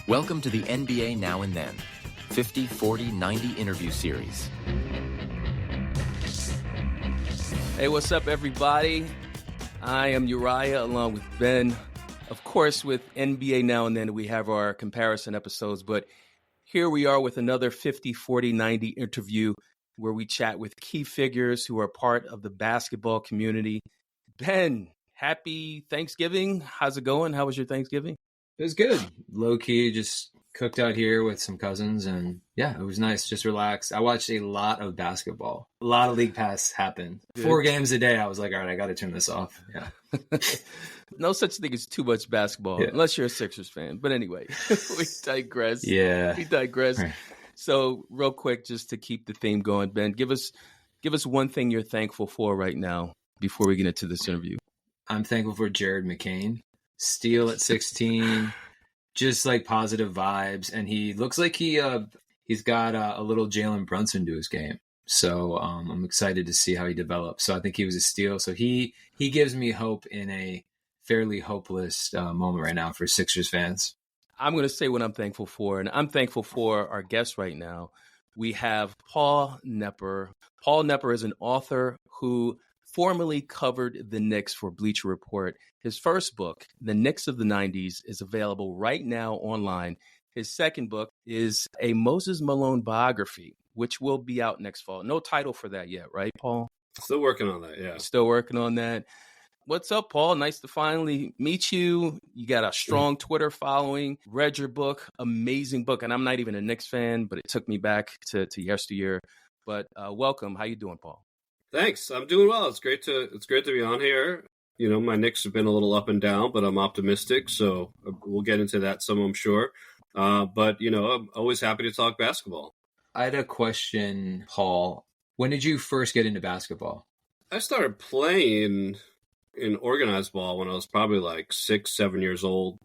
Welcome to the NBA Now and Then, 50, 40, 90 interview series. Hey, what's up, everybody? I am Uriah along with Ben. Of course, with NBA Now and Then, we have our comparison episodes, but here we are with another 50, 40, 90 interview where we chat with key figures who are part of the basketball community. Ben, happy Thanksgiving. How's it going? How was your Thanksgiving? It was good. Low key, just cooked out here with some cousins, and yeah, it was nice. Just relaxed. I watched a lot of basketball. A lot of League Pass happened. Good. 4 games a day. I was like, all right, I got to turn this off. Yeah. No such thing as too much basketball, unless you're a Sixers fan. But anyway, we digress. Yeah. We digress. Right. So real quick, just to keep the theme going, Ben, give us one thing you're thankful for right now before we get into this interview. I'm thankful for Jared McCain. Steal at 16, just like positive vibes. And he looks like he's got a little Jalen Brunson to his game. So I'm excited to see how he develops. So I think he was a steal. So he gives me hope in a fairly hopeless moment right now for Sixers fans. I'm going to say what I'm thankful for, and I'm thankful for our guest right now. We have Paul Knepper. Paul Knepper is an author who formerly covered the Knicks for Bleacher Report. His first book, The Knicks of the 90s, is available right now online. His second book is a Moses Malone biography, which will be out next fall. No title for that yet, right, Paul? Still working on that, yeah. Still working on that. What's up, Paul? Nice to finally meet you. You got a strong Twitter following. Read your book, amazing book. And I'm not even a Knicks fan, but it took me back to yesteryear. But welcome. How you doing, Paul? Thanks. I'm doing well. It's great to be on here. You know, my Knicks have been a little up and down, but I'm optimistic. So we'll get into that some, I'm sure. But, you know, I'm always happy to talk basketball. I had a question, Paul. When did you first get into basketball? I started playing in organized ball when I was probably like 6, 7 years old.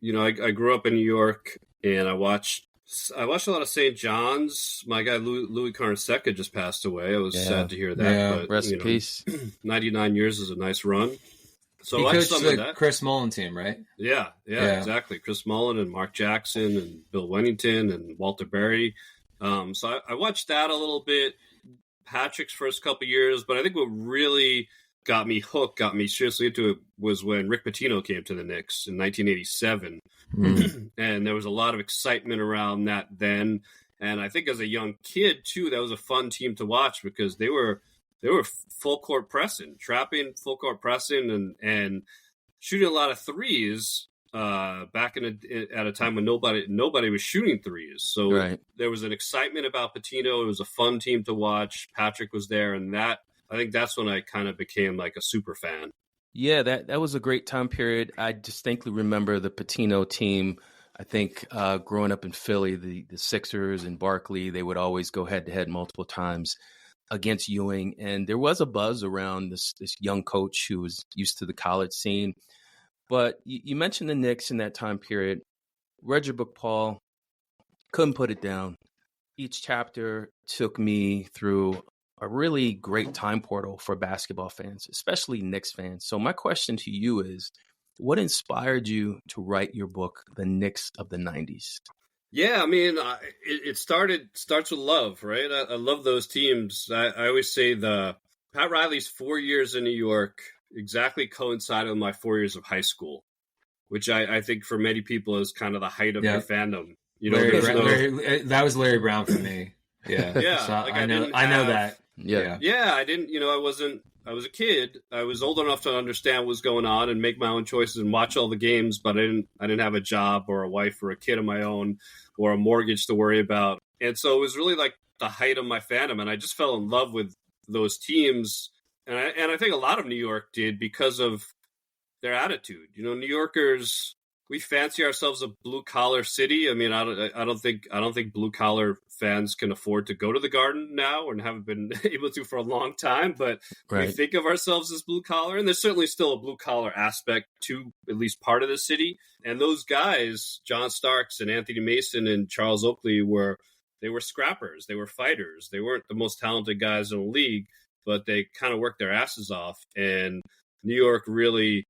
You know, I grew up in New York, and I watched a lot of St. John's. My guy Louis Carnesecca just passed away. I was sad to hear that. Yeah. But, rest in peace. 99 years is a nice run. So he I coached some the of that. Chris Mullin team, right? Yeah, exactly. Chris Mullin and Mark Jackson and Bill Wennington and Walter Berry. So I watched that a little bit. Patrick's first couple of years, but I think what really got me seriously into it was when Rick Pitino came to the Knicks in 1987. And there was a lot of excitement around that then. And I think as a young kid, too, that was a fun team to watch because they were full court pressing, trapping, full court pressing, and shooting a lot of threes back at a time when nobody was shooting threes. So There was an excitement about Pitino. It was a fun team to watch. Patrick was there, and I think that's when I kind of became like a super fan. Yeah, that was a great time period. I distinctly remember the Pitino team. I think growing up in Philly, the Sixers and Barkley, they would always go head-to-head multiple times against Ewing. And there was a buzz around this young coach who was used to the college scene. But you mentioned the Knicks in that time period. Read your book, Paul. Couldn't put it down. Each chapter took me through a really great time portal for basketball fans, especially Knicks fans. So my question to you is, what inspired you to write your book, The Knicks of the 90s? Yeah, I mean, it starts with love, right? I love those teams. I always say Pat Riley's 4 years in New York exactly coincided with my 4 years of high school, which I think for many people is kind of the height of their fandom. You know, that was Larry Brown for me. Yeah, yeah. So I know that. Yeah. I didn't. You know, I was a kid. I was old enough to understand what was going on and make my own choices and watch all the games, but I didn't have a job or a wife or a kid of my own or a mortgage to worry about. And so it was really like the height of my fandom, and I just fell in love with those teams. And I think a lot of New York did because of their attitude. You know, New Yorkers, we fancy ourselves a blue collar city. I mean, I don't think blue collar fans can afford to go to the Garden now, and haven't been able to for a long time. But we think of ourselves as blue collar, and there's certainly still a blue collar aspect to at least part of the city. And those guys, John Starks and Anthony Mason and Charles Oakley, were scrappers. They were fighters. They weren't the most talented guys in the league, but they kind of worked their asses off. And New York really,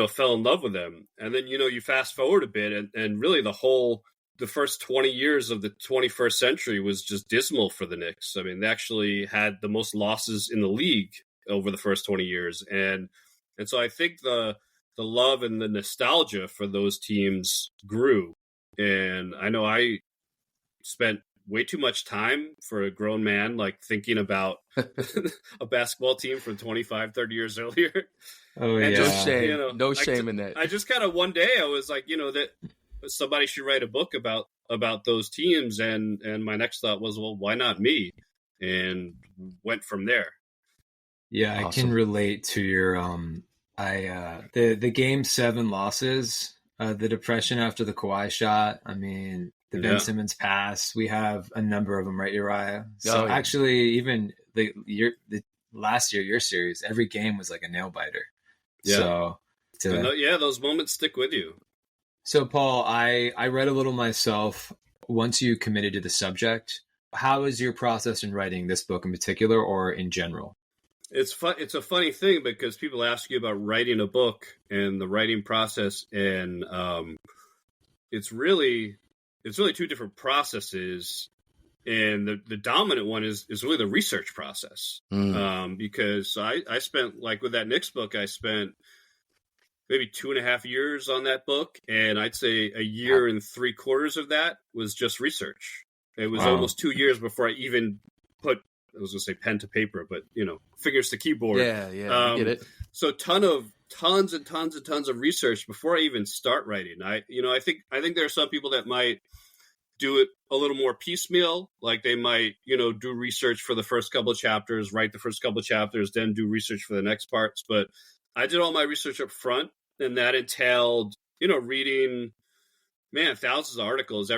fell in love with them. And then, you fast forward a bit and really the whole the first 20 years of the 21st century was just dismal for the Knicks. I mean, they actually had the most losses in the league over the first 20 years. And so I think the love and the nostalgia for those teams grew. And I know I spent way too much time for a grown man, like thinking about a basketball team from 25, 30 years earlier. Oh, and yeah. No shame. You know, No shame in that. I just kind of one day I was like, that somebody should write a book about those teams. And my next thought was, well, why not me? And went from there. Yeah, Awesome. I can relate to your the game 7 losses, the depression after the Kawhi shot. I mean, the Ben Simmons pass. We have a number of them, right, Uriah? So actually, even the last year, your series, every game was like a nail biter. Yeah. So those moments stick with you. So Paul, I read a little myself. Once you committed to the subject, how is your process in writing this book in particular, or in general? It's fun. It's a funny thing because people ask you about writing a book and the writing process, and it's really two different processes. And the dominant one is really the research process. Because I spent, like with that Knicks book, I spent maybe 2.5 years on that book, and I'd say a year and 3/4 of that was just research. It was almost 2 years before I even put, I was going to say pen to paper, but fingers to keyboard. Yeah, I get it. So tons and tons of research before I even start writing. I think there are some people that might do it a little more piecemeal. Like they might, do research for the first couple of chapters, write the first couple of chapters, then do research for the next parts. But I did all my research up front, and that entailed, reading, thousands of articles.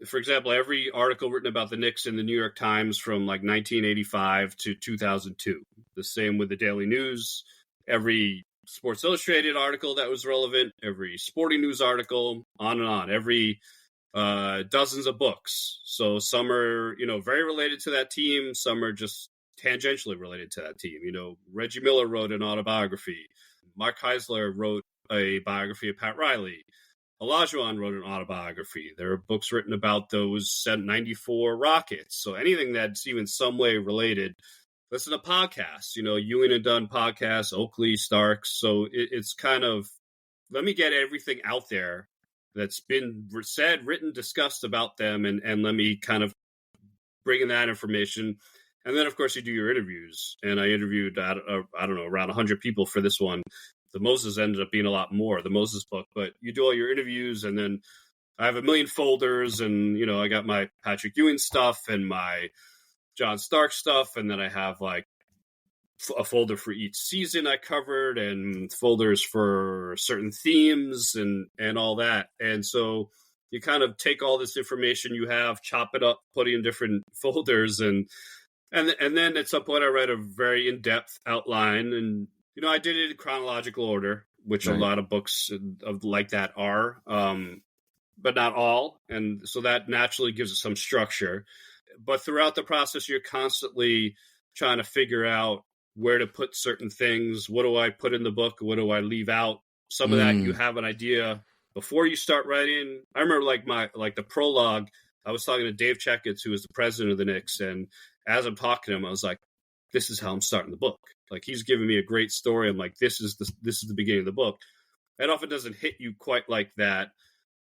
For example, every article written about the Knicks in the New York Times from like 1985 to 2002. The same with the Daily News. Every Sports Illustrated article that was relevant, every Sporting News article, on and on. Every dozens of books. So some are, very related to that team. Some are just tangentially related to that team. Reggie Miller wrote an autobiography. Mark Heisler wrote a biography of Pat Riley. Olajuwon wrote an autobiography. There are books written about those 94 Rockets. So anything that's even some way related. Listen to podcasts. Ewing and Dunn podcasts, Oakley, Starks. So it's kind of, let me get everything out there that's been said, written, discussed about them, and let me kind of bring in that information. And then, of course, you do your interviews. And I interviewed, I don't know, around 100 people for this one. The Moses ended up being a lot more, the Moses book. But you do all your interviews, and then I have a million folders, and, I got my Patrick Ewing stuff and my John Stark stuff, and then I have, like, a folder for each season I covered, and folders for certain themes and all that. And so you kind of take all this information you have, chop it up, put it in different folders, and then at some point I read a very in-depth outline, and I did it in chronological order, which a lot of books of like that are, but not all. And so that naturally gives it some structure. But throughout the process, you're constantly trying to figure out where to put certain things. What do I put in the book? What do I leave out? Some of that you have an idea before you start writing. I remember the prologue, I was talking to Dave Checketts, who was the president of the Knicks. And as I'm talking to him, I was like, this is how I'm starting the book. Like, he's giving me a great story. I'm like, this is the beginning of the book. It often doesn't hit you quite like that.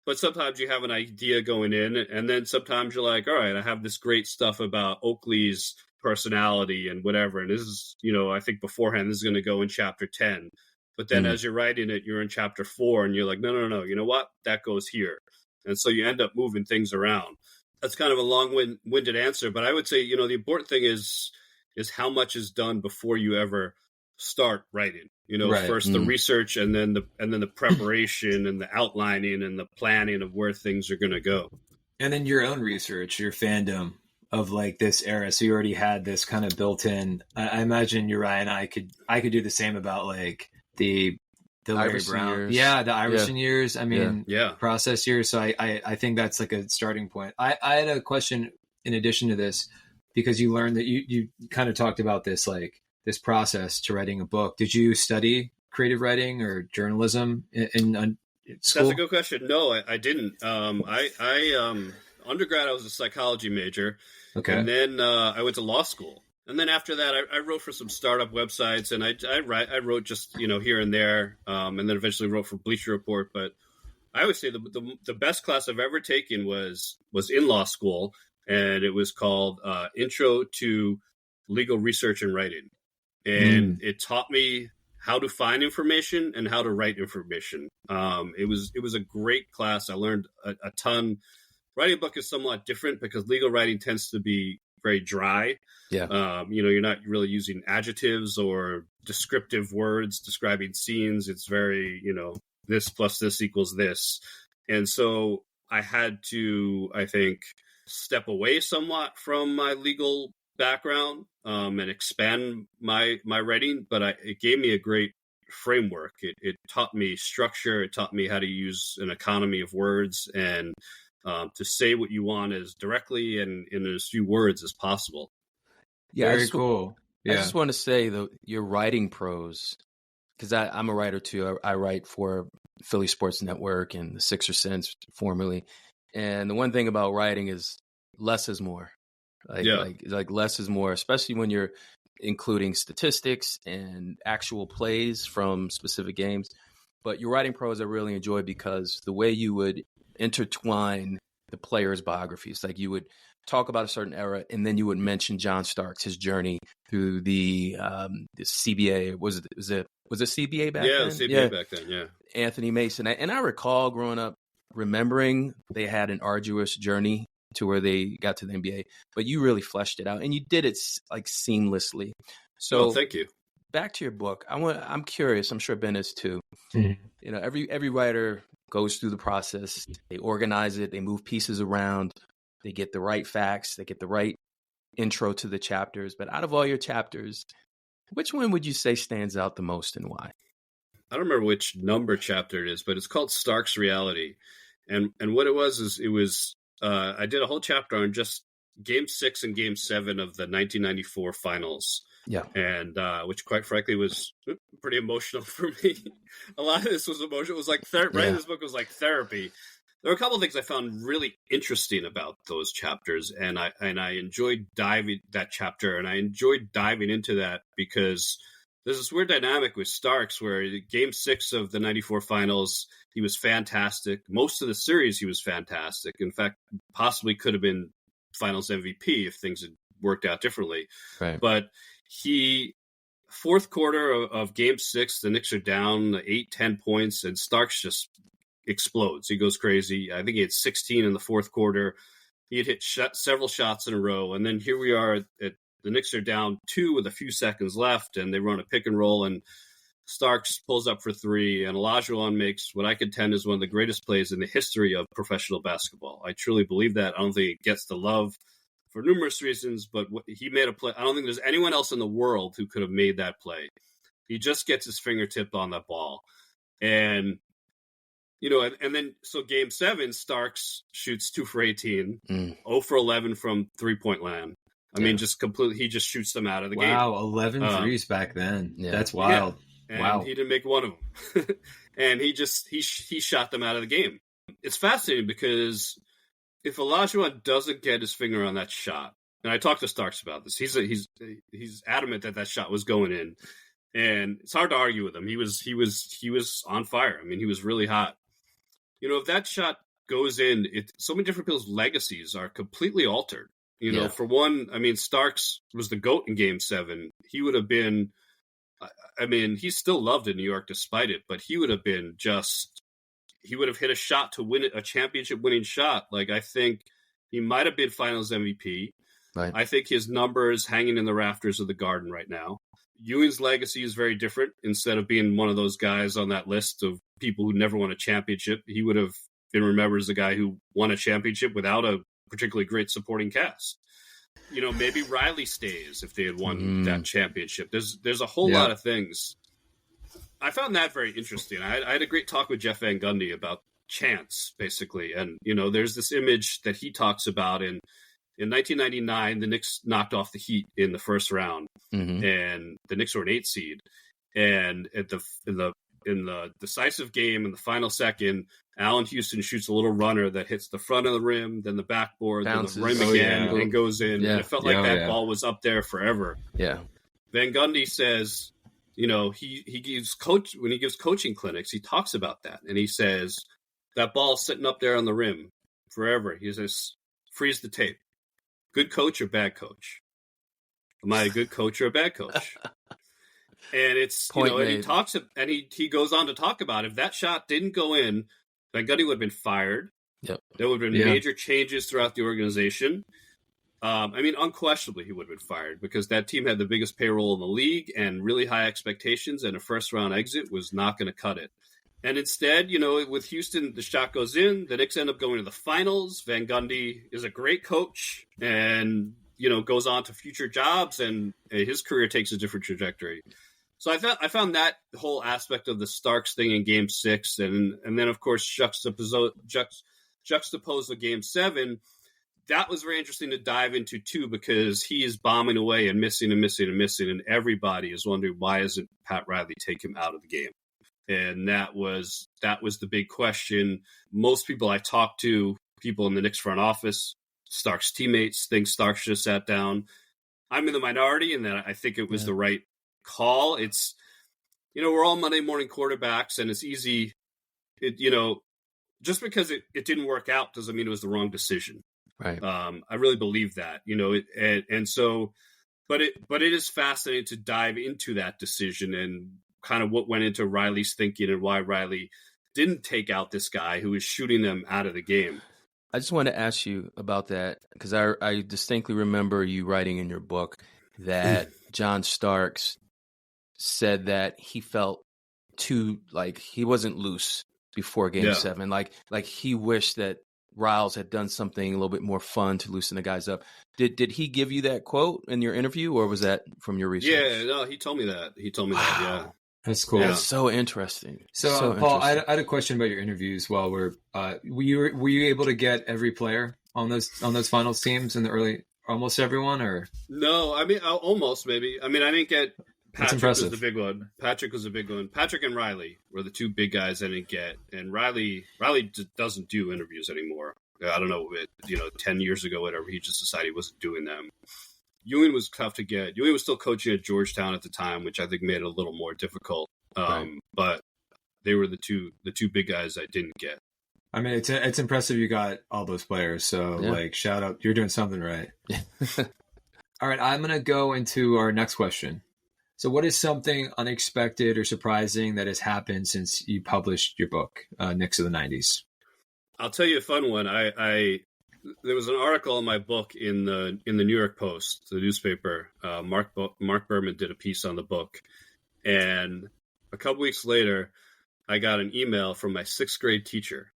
But sometimes you have an idea going in, and then sometimes you're like, all right, I have this great stuff about Oakley's personality and whatever. And this is, I think beforehand, this is going to go in chapter 10. But then as you're writing it, you're in chapter 4, and you're like, no, you know what? That goes here. And so you end up moving things around. That's kind of a long-winded answer. But I would say, the important thing is how much is done before you ever start writing. First the research, and then the preparation and the outlining and the planning of where things are going to go. And then your own research, your fandom of like this era. So you already had this kind of built in. I imagine Uriah and I could do the same about like the Larry Iverson Brown. years. Yeah, the Iverson years. I mean, process years. So I think that's like a starting point. I had a question in addition to this, because you learned that you kind of talked about this, like this process to writing a book. Did you study creative writing or journalism in school? That's a good question. No, I didn't. Undergrad, I was a psychology major. Okay. And then I went to law school. And then after that, I wrote for some startup websites, and I wrote just, here and there, and then eventually wrote for Bleacher Report. But I would say the best class I've ever taken was in law school, and it was called Intro to Legal Research and Writing. And it taught me how to find information and how to write information. It was a great class. I learned a ton. Writing a book is somewhat different because legal writing tends to be very dry. Yeah. You're not really using adjectives or descriptive words describing scenes. It's very, this plus this equals this. And so I had to, I think, step away somewhat from my legal background and expand my writing, but it gave me a great framework. It taught me structure. It taught me how to use an economy of words and to say what you want as directly and in as few words as possible. Yeah, Very cool. Yeah. I just want to say, though, your writing prose, because I'm a writer too. I write for Philly Sports Network and the Sixer Sense formerly. And the one thing about writing is less is more. Like less is more, especially when you're including statistics and actual plays from specific games. But your writing prose I really enjoy because the way you would intertwine the players' biographies, like you would talk about a certain era and then you would mention John Starks, his journey through the CBA. Was it CBA back then? Yeah, CBA back then, yeah. Anthony Mason. And I recall growing up remembering they had an arduous journey to where they got to the NBA, but you really fleshed it out and you did it like seamlessly. So thank you. Back to your book. I'm curious. I'm sure Ben is too. Mm-hmm. Every writer goes through the process. They organize it. They move pieces around. They get the right facts. They get the right intro to the chapters. But out of all your chapters, which one would you say stands out the most and why? I don't remember which number chapter it is, but it's called Stark's Reality. And what it was I did a whole chapter on just Game 6 and Game 7 of the 1994 finals. Yeah. And which, quite frankly, was pretty emotional for me. A lot of this was emotional. It was like writing this book was like therapy. There were a couple of things I found really interesting about those chapters, and I enjoyed diving that chapter, and I enjoyed diving into that because there's this weird dynamic with Starks where Game 6 of the 94 finals, he was fantastic. Most of the series, he was fantastic. In fact, possibly could have been finals MVP if things had worked out differently. Right. But fourth quarter of Game 6, the Knicks are down 8-10 points, and Starks just explodes. He goes crazy. I think he had 16 in the fourth quarter. He had hit several shots in a row. And then here we are at the Knicks are down 2 with a few seconds left, and they run a pick and roll, and Starks pulls up for 3, and Olajuwon makes what I contend is one of the greatest plays in the history of professional basketball. I truly believe that. I don't think it gets the love for numerous reasons, but he made a play. I don't think there's anyone else in the world who could have made that play. He just gets his fingertip on that ball. And, and then, so Game 7, Starks shoots 2 for 18, 0 for 11 from three-point land. I mean, just completely, he just shoots them out of the game. Wow, 11 threes back then. Yeah. That's wild. Yeah. And wow. He didn't make one of them. And he shot them out of the game. It's fascinating because if Olajuwon doesn't get his finger on that shot, and I talked to Starks about this, he's adamant that shot was going in, and it's hard to argue with him. He was on fire. I mean, he was really hot. If that shot goes in, so many different people's legacies are completely altered. For one, I mean, Starks was the GOAT in Game 7. He would have been, I mean, he's still loved in New York despite it, but he would have been he would have hit a shot to win a championship winning shot. Like, I think he might have been finals MVP. Right. I think his number is hanging in the rafters of the Garden right now. Ewing's legacy is very different. Instead of being one of those guys on that list of people who never won a championship, he would have been remembered as a guy who won a championship without a particularly great supporting cast. Maybe Riley stays if they had won that championship. There's a whole lot of things. I found that very interesting. I had a great talk with Jeff Van Gundy about chance, basically. And, there's this image that he talks about in 1999, the Knicks knocked off the Heat in the first round, and the Knicks were an 8 seed. And in the the decisive game in the final second, Allen Houston shoots a little runner that hits the front of the rim, then the backboard, Bounces. then the rim again, and goes in. Yeah. And it felt like that ball was up there forever. Yeah. Van Gundy says, he gives when he gives coaching clinics, he talks about that, and he says that ball's sitting up there on the rim forever. He says, freeze the tape. Good coach or bad coach? Am I a good coach or a bad coach? And it's and he talks and he goes on to talk about if that shot didn't go in, Van Gundy would have been fired. Yep. There would have been major changes throughout the organization. Unquestionably, he would have been fired because that team had the biggest payroll in the league and really high expectations, and a first-round exit was not going to cut it. And instead, with Houston, the shot goes in. The Knicks end up going to the finals. Van Gundy is a great coach and, goes on to future jobs, and his career takes a different trajectory. So I found that whole aspect of the Starks thing in Game 6, and then, of course, juxtapose the Game 7. That was very interesting to dive into, too, because he is bombing away and missing and missing and missing, and everybody is wondering, why isn't Pat Riley take him out of the game? And that was the big question. Most people I talked to, people in the Knicks front office, Starks teammates, think Starks just sat down. I'm in the minority, and that I think it was the right call. It's, we're all Monday morning quarterbacks, and it's easy. Just because it didn't work out doesn't mean it was the wrong decision. Right. I really believe that, but it is fascinating to dive into that decision and kind of what went into Riley's thinking and why Riley didn't take out this guy who was shooting them out of the game. I just want to ask you about that because I distinctly remember you writing in your book that John Starks said that he felt he wasn't loose before Game 7. Like he wished that Riles had done something a little bit more fun to loosen the guys up. Did he give you that quote in your interview, or was that from your research? Yeah, no, he told me that. That, yeah. That's cool. That's so interesting. So, Paul, I had a question about your interviews. While were you able to get every player on those finals teams in the early, almost everyone, or no? I mean, almost maybe. I mean, I didn't get. Patrick was the big one. Patrick was a big one. Patrick and Riley were the two big guys I didn't get. And Riley doesn't do interviews anymore. I don't know, 10 years ago, whatever, he just decided he wasn't doing them. Ewing was tough to get. Ewing was still coaching at Georgetown at the time, which I think made it a little more difficult. But they were the two big guys I didn't get. I mean, it's impressive you got all those players. So, shout out. You're doing something right. All right, I'm going to go into our next question. So what is something unexpected or surprising that has happened since you published your book, Knicks of the 90s? I'll tell you a fun one. There was an article in my book in the New York Post, the newspaper. Mark Berman did a piece on the book. And a couple weeks later, I got an email from my 6th grade teacher.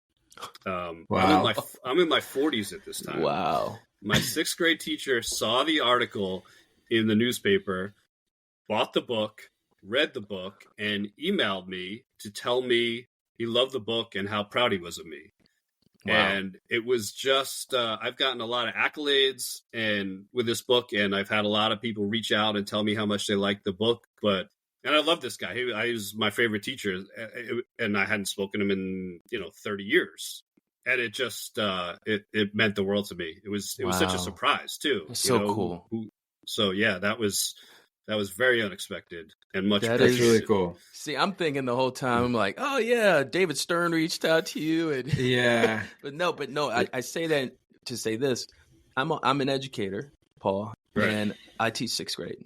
Wow. I'm in my 40s at this time. Wow. My 6th grade teacher saw the article in the newspaper, bought the book, read the book, and emailed me to tell me he loved the book and how proud he was of me. Wow. And it was just, I've gotten a lot of accolades and with this book, and I've had a lot of people reach out and tell me how much they liked the book. And I love this guy. He was my favorite teacher, and I hadn't spoken to him in 30 years. And it just it meant the world to me. It was such a surprise too. It's so cool. So yeah, that was very unexpected and much. That is really cool. See, I'm thinking the whole time, I'm like, oh yeah, David Stern reached out to you, and yeah, but no, I say that to say this: I'm an educator, Paul, right, and I teach 6th grade.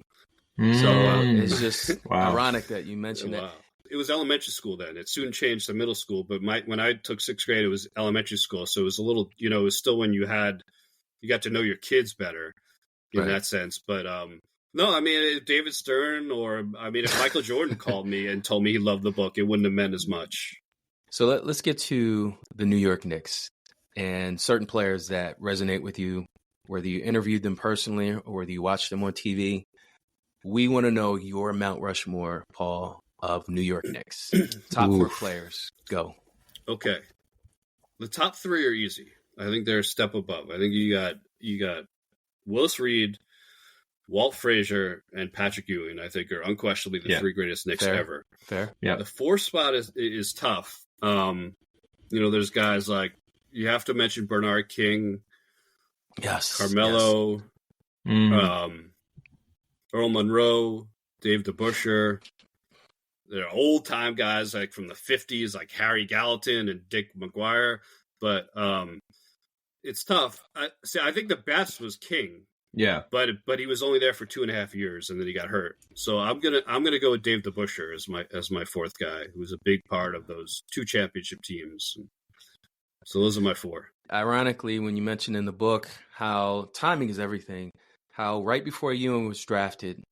So it's just ironic that you mentioned that. It was elementary school then. It soon changed to middle school, but when I took 6th grade, it was elementary school. So it was a little, it was still when you got to know your kids better in that sense. But no, I mean, if David Stern if Michael Jordan called me and told me he loved the book, it wouldn't have meant as much. So let's get to the New York Knicks and certain players that resonate with you, whether you interviewed them personally or whether you watched them on TV. We want to know your Mount Rushmore, Paul, of New York Knicks. Top 4 players. Go. Okay. The top 3 are easy. I think they're a step above. I think you got Willis Reed, Walt Frazier, and Patrick Ewing, I think, are unquestionably the three greatest Knicks ever. Fair. Yeah. The fourth spot is tough. There's guys like, you have to mention Bernard King, Carmelo, Earl Monroe, Dave DeBusschere. They're old-time guys like from the 50s, like Harry Gallatin and Dick McGuire. But it's tough. I think the best was King. Yeah, but he was only there for 2.5 years, and then he got hurt. So I'm gonna go with Dave DeBusschere as my fourth guy, who was a big part of those two championship teams. So those are my four. Ironically, when you mentioned in the book how timing is everything, how right before Ewing was drafted,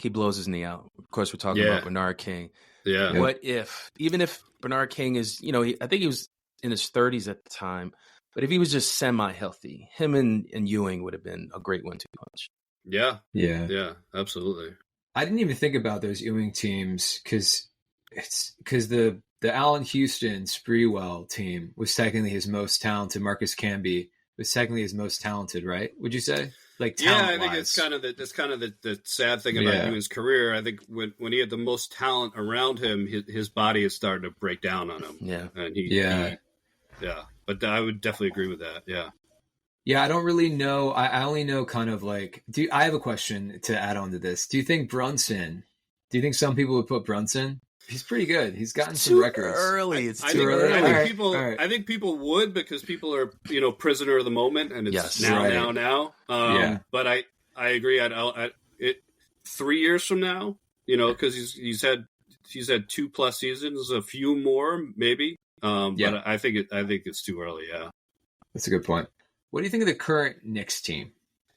he blows his knee out. Of course, we're talking about Bernard King. Yeah. What if, even if Bernard King is, I think he was in his 30s at the time, but if he was just semi-healthy, him and Ewing would have been a great 1-2 punch. Yeah, absolutely. I didn't even think about those Ewing teams because the Allen Houston Sprewell team was technically his most talented. Marcus Camby was technically his most talented, right? Would you say? Like, I think it's kind of the sad thing about Ewing's career. I think when he had the most talent around him, his body is starting to break down on him. Yeah, and But I would definitely agree with that. Yeah. Yeah, I don't really know. I only know kind of like. I have a question to add on to this. Do you think some people would put Brunson? He's pretty good. He's gotten some records. It's too early. I think people would, because people are, prisoner of the moment, and it's now. But I agree. It 3 years from now, because he's had 2+ seasons, a few more maybe. But I think it's too early. Yeah, that's a good point. What do you think of the current Knicks team?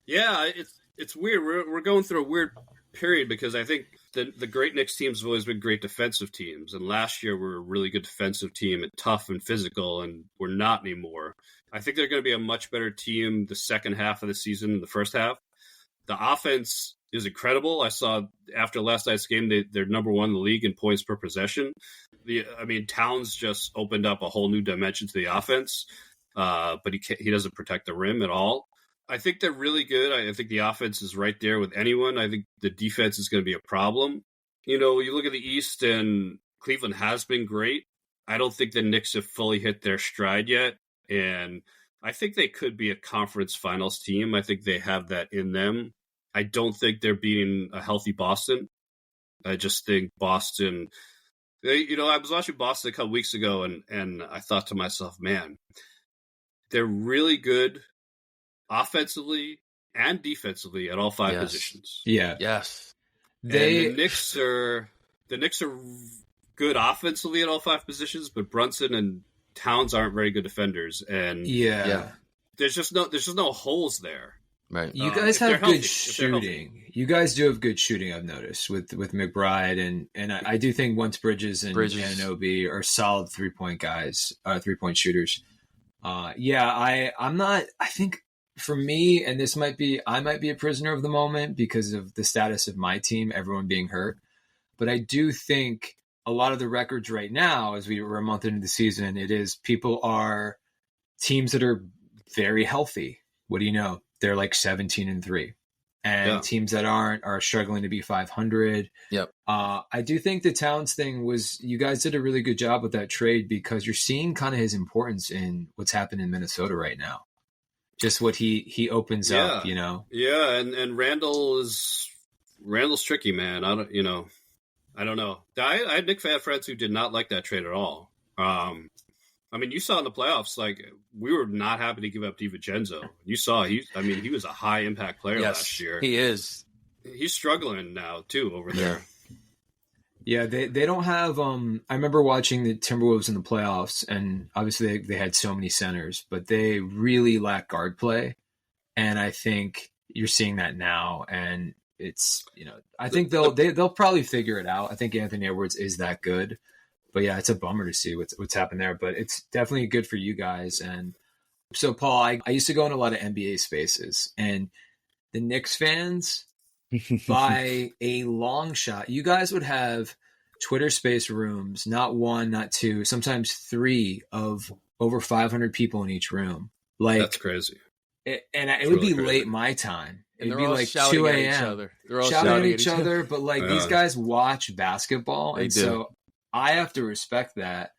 Yeah, it's weird. We're going through a weird period, because I think the great Knicks teams have always been great defensive teams, and last year we were a really good defensive team and tough and physical, and we're not anymore. I think they're going to be a much better team the second half of the season than the first half. The offense is incredible. I saw after last night's game, they're number one in the league in points per possession. Towns just opened up a whole new dimension to the offense, but he doesn't protect the rim at all. I think they're really good. I think the offense is right there with anyone. I think the defense is going to be a problem. You look at the East, and Cleveland has been great. I don't think the Knicks have fully hit their stride yet, and I think they could be a conference finals team. I think they have that in them. I don't think they're beating a healthy Boston. I just think Boston... I was watching Boston a couple weeks ago, and I thought to myself, man, they're really good offensively and defensively at all five positions. Yeah. Yes. The Knicks are good offensively at all five positions, but Brunson and Towns aren't very good defenders, and there's just no holes there. Right. You guys have good shooting. You guys do have good shooting, I've noticed, with McBride, and I do think once Bridges and Anunoby are solid 3-point guys, 3-point shooters. I'm not. I think for me, and I might be a prisoner of the moment because of the status of my team, everyone being hurt. But I do think a lot of the records right now, as we're a month into the season, people are teams that are very healthy. What do you know? They're like 17-3, and teams that are struggling to be 500. Yep. I do think the Towns thing you guys did a really good job with that trade, because you're seeing kind of his importance in what's happened in Minnesota right now. Just what he opens up, Yeah, and Randall's tricky, man. I don't know. I had Knicks fan friends who did not like that trade at all. You saw in the playoffs, like, we were not happy to give up DiVincenzo. You saw he was a high impact player last year. He is. He's struggling now too over there. Yeah, they don't have. I remember watching the Timberwolves in the playoffs, and obviously they had so many centers, but they really lack guard play, and I think you're seeing that now. And it's I think they'll probably figure it out. I think Anthony Edwards is that good. But yeah, it's a bummer to see what's happened there. But it's definitely good for you guys. And so, Paul, I used to go in a lot of NBA spaces, and the Knicks fans, by a long shot, you guys would have Twitter space rooms, not one, not two, sometimes 3 of over 500 people in each room. Like, that's crazy. It would be crazy. Late my time. And it'd they're be all like shouting 2 at each a.m. other. They're all shouting at each other. But like these guys watch basketball, They and do. so I have to respect that.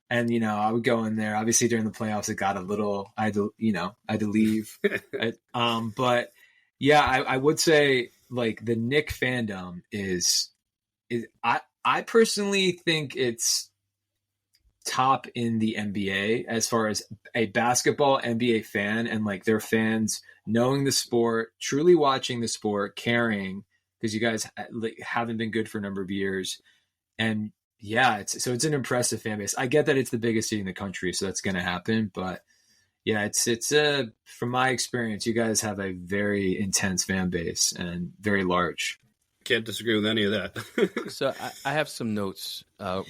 And I would go in there. Obviously, during the playoffs, it got a little. I had to leave. But yeah, I would say like the Knick fandom is I personally think it's top in the NBA as far as a basketball NBA fan, and like their fans knowing the sport, truly watching the sport, caring, because you guys haven't been good for a number of years. And yeah, it's an impressive fan base. I get that it's the biggest city in the country, so that's going to happen. But yeah, it's from my experience, you guys have a very intense fan base and very large. Can't disagree with any of that. So I have some notes.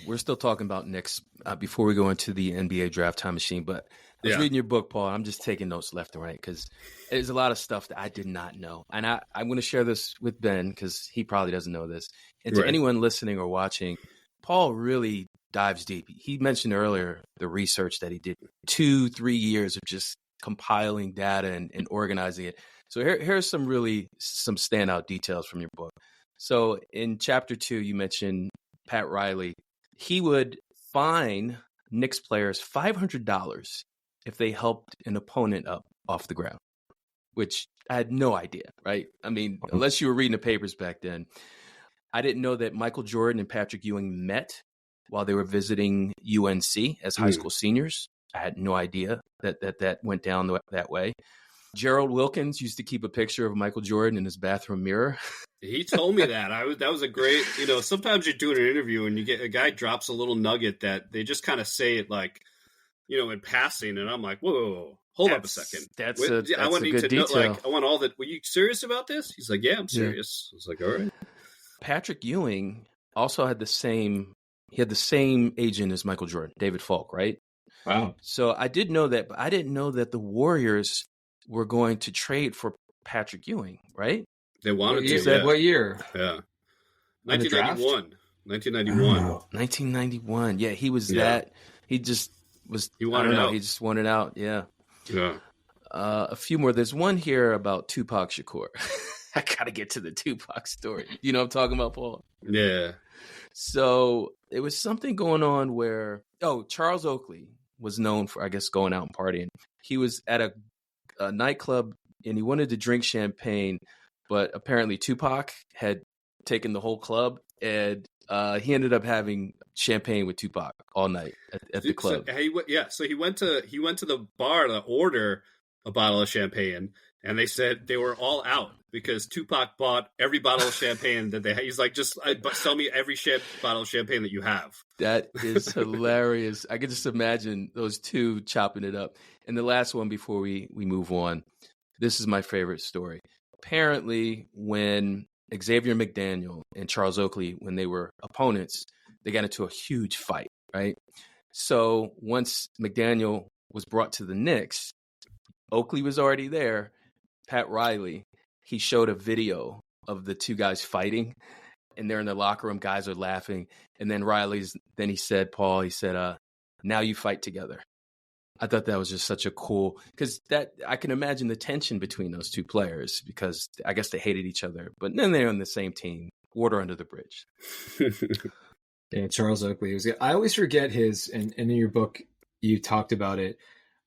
We're still talking about Knicks before we go into the NBA draft time machine. But I was reading your book, Paul. I'm just taking notes left and right because there's a lot of stuff that I did not know. And I'm going to share this with Ben because he probably doesn't know this. And to anyone listening or watching, Paul really dives deep. He mentioned earlier the research that he did 2-3 years of just compiling data and organizing it. So here's some standout details from your book. So in chapter 2, you mentioned Pat Riley. He would fine Knicks players $500 if they helped an opponent up off the ground, which I had no idea, right? I mean, unless you were reading the papers back then. I didn't know that Michael Jordan and Patrick Ewing met while they were visiting UNC as high school seniors. I had no idea that went down that way. Gerald Wilkins used to keep a picture of Michael Jordan in his bathroom mirror. He told me that. That was a great, sometimes you're doing an interview and you get a guy drops a little nugget that they just kind of say it like, in passing. And I'm like, whoa, hold up a second. That's a good detail. I want all that. Were you serious about this? He's like, yeah, I'm serious. I was like, all right. Patrick Ewing also had the same agent as Michael Jordan, David Falk, right? Wow. So I did know that, but I didn't know that the Warriors were going to trade for Patrick Ewing, right? They wanted to. What year? Yeah. 1991. 1991. Oh. 1991. Yeah, he was that. He just was. He wanted out. He just wanted out. Yeah. Yeah. A few more. There's one here about Tupac Shakur. I got to get to the Tupac story. You know what I'm talking about, Paul? Yeah. So it was something going on where, Charles Oakley was known for, I guess, going out and partying. He was at a nightclub and he wanted to drink champagne, but apparently Tupac had taken the whole club and he ended up having champagne with Tupac all night at the club. So he went to the bar to order a bottle of champagne, and they said they were all out because Tupac bought every bottle of champagne that they had. He's like, just sell me every bottle of champagne that you have. That is hilarious. I can just imagine those two chopping it up. And the last one before we move on, this is my favorite story. Apparently, when Xavier McDaniel and Charles Oakley, when they were opponents, they got into a huge fight, right? So once McDaniel was brought to the Knicks, Oakley was already there. Pat Riley, he showed a video of the two guys fighting, and they're in the locker room. Guys are laughing. And then he said, now you fight together. I thought that was just such a cool, because I can imagine the tension between those two players because I guess they hated each other, but then they're on the same team. Water under the bridge. Yeah, Charles Oakley was good. I always forget and in your book you talked about it.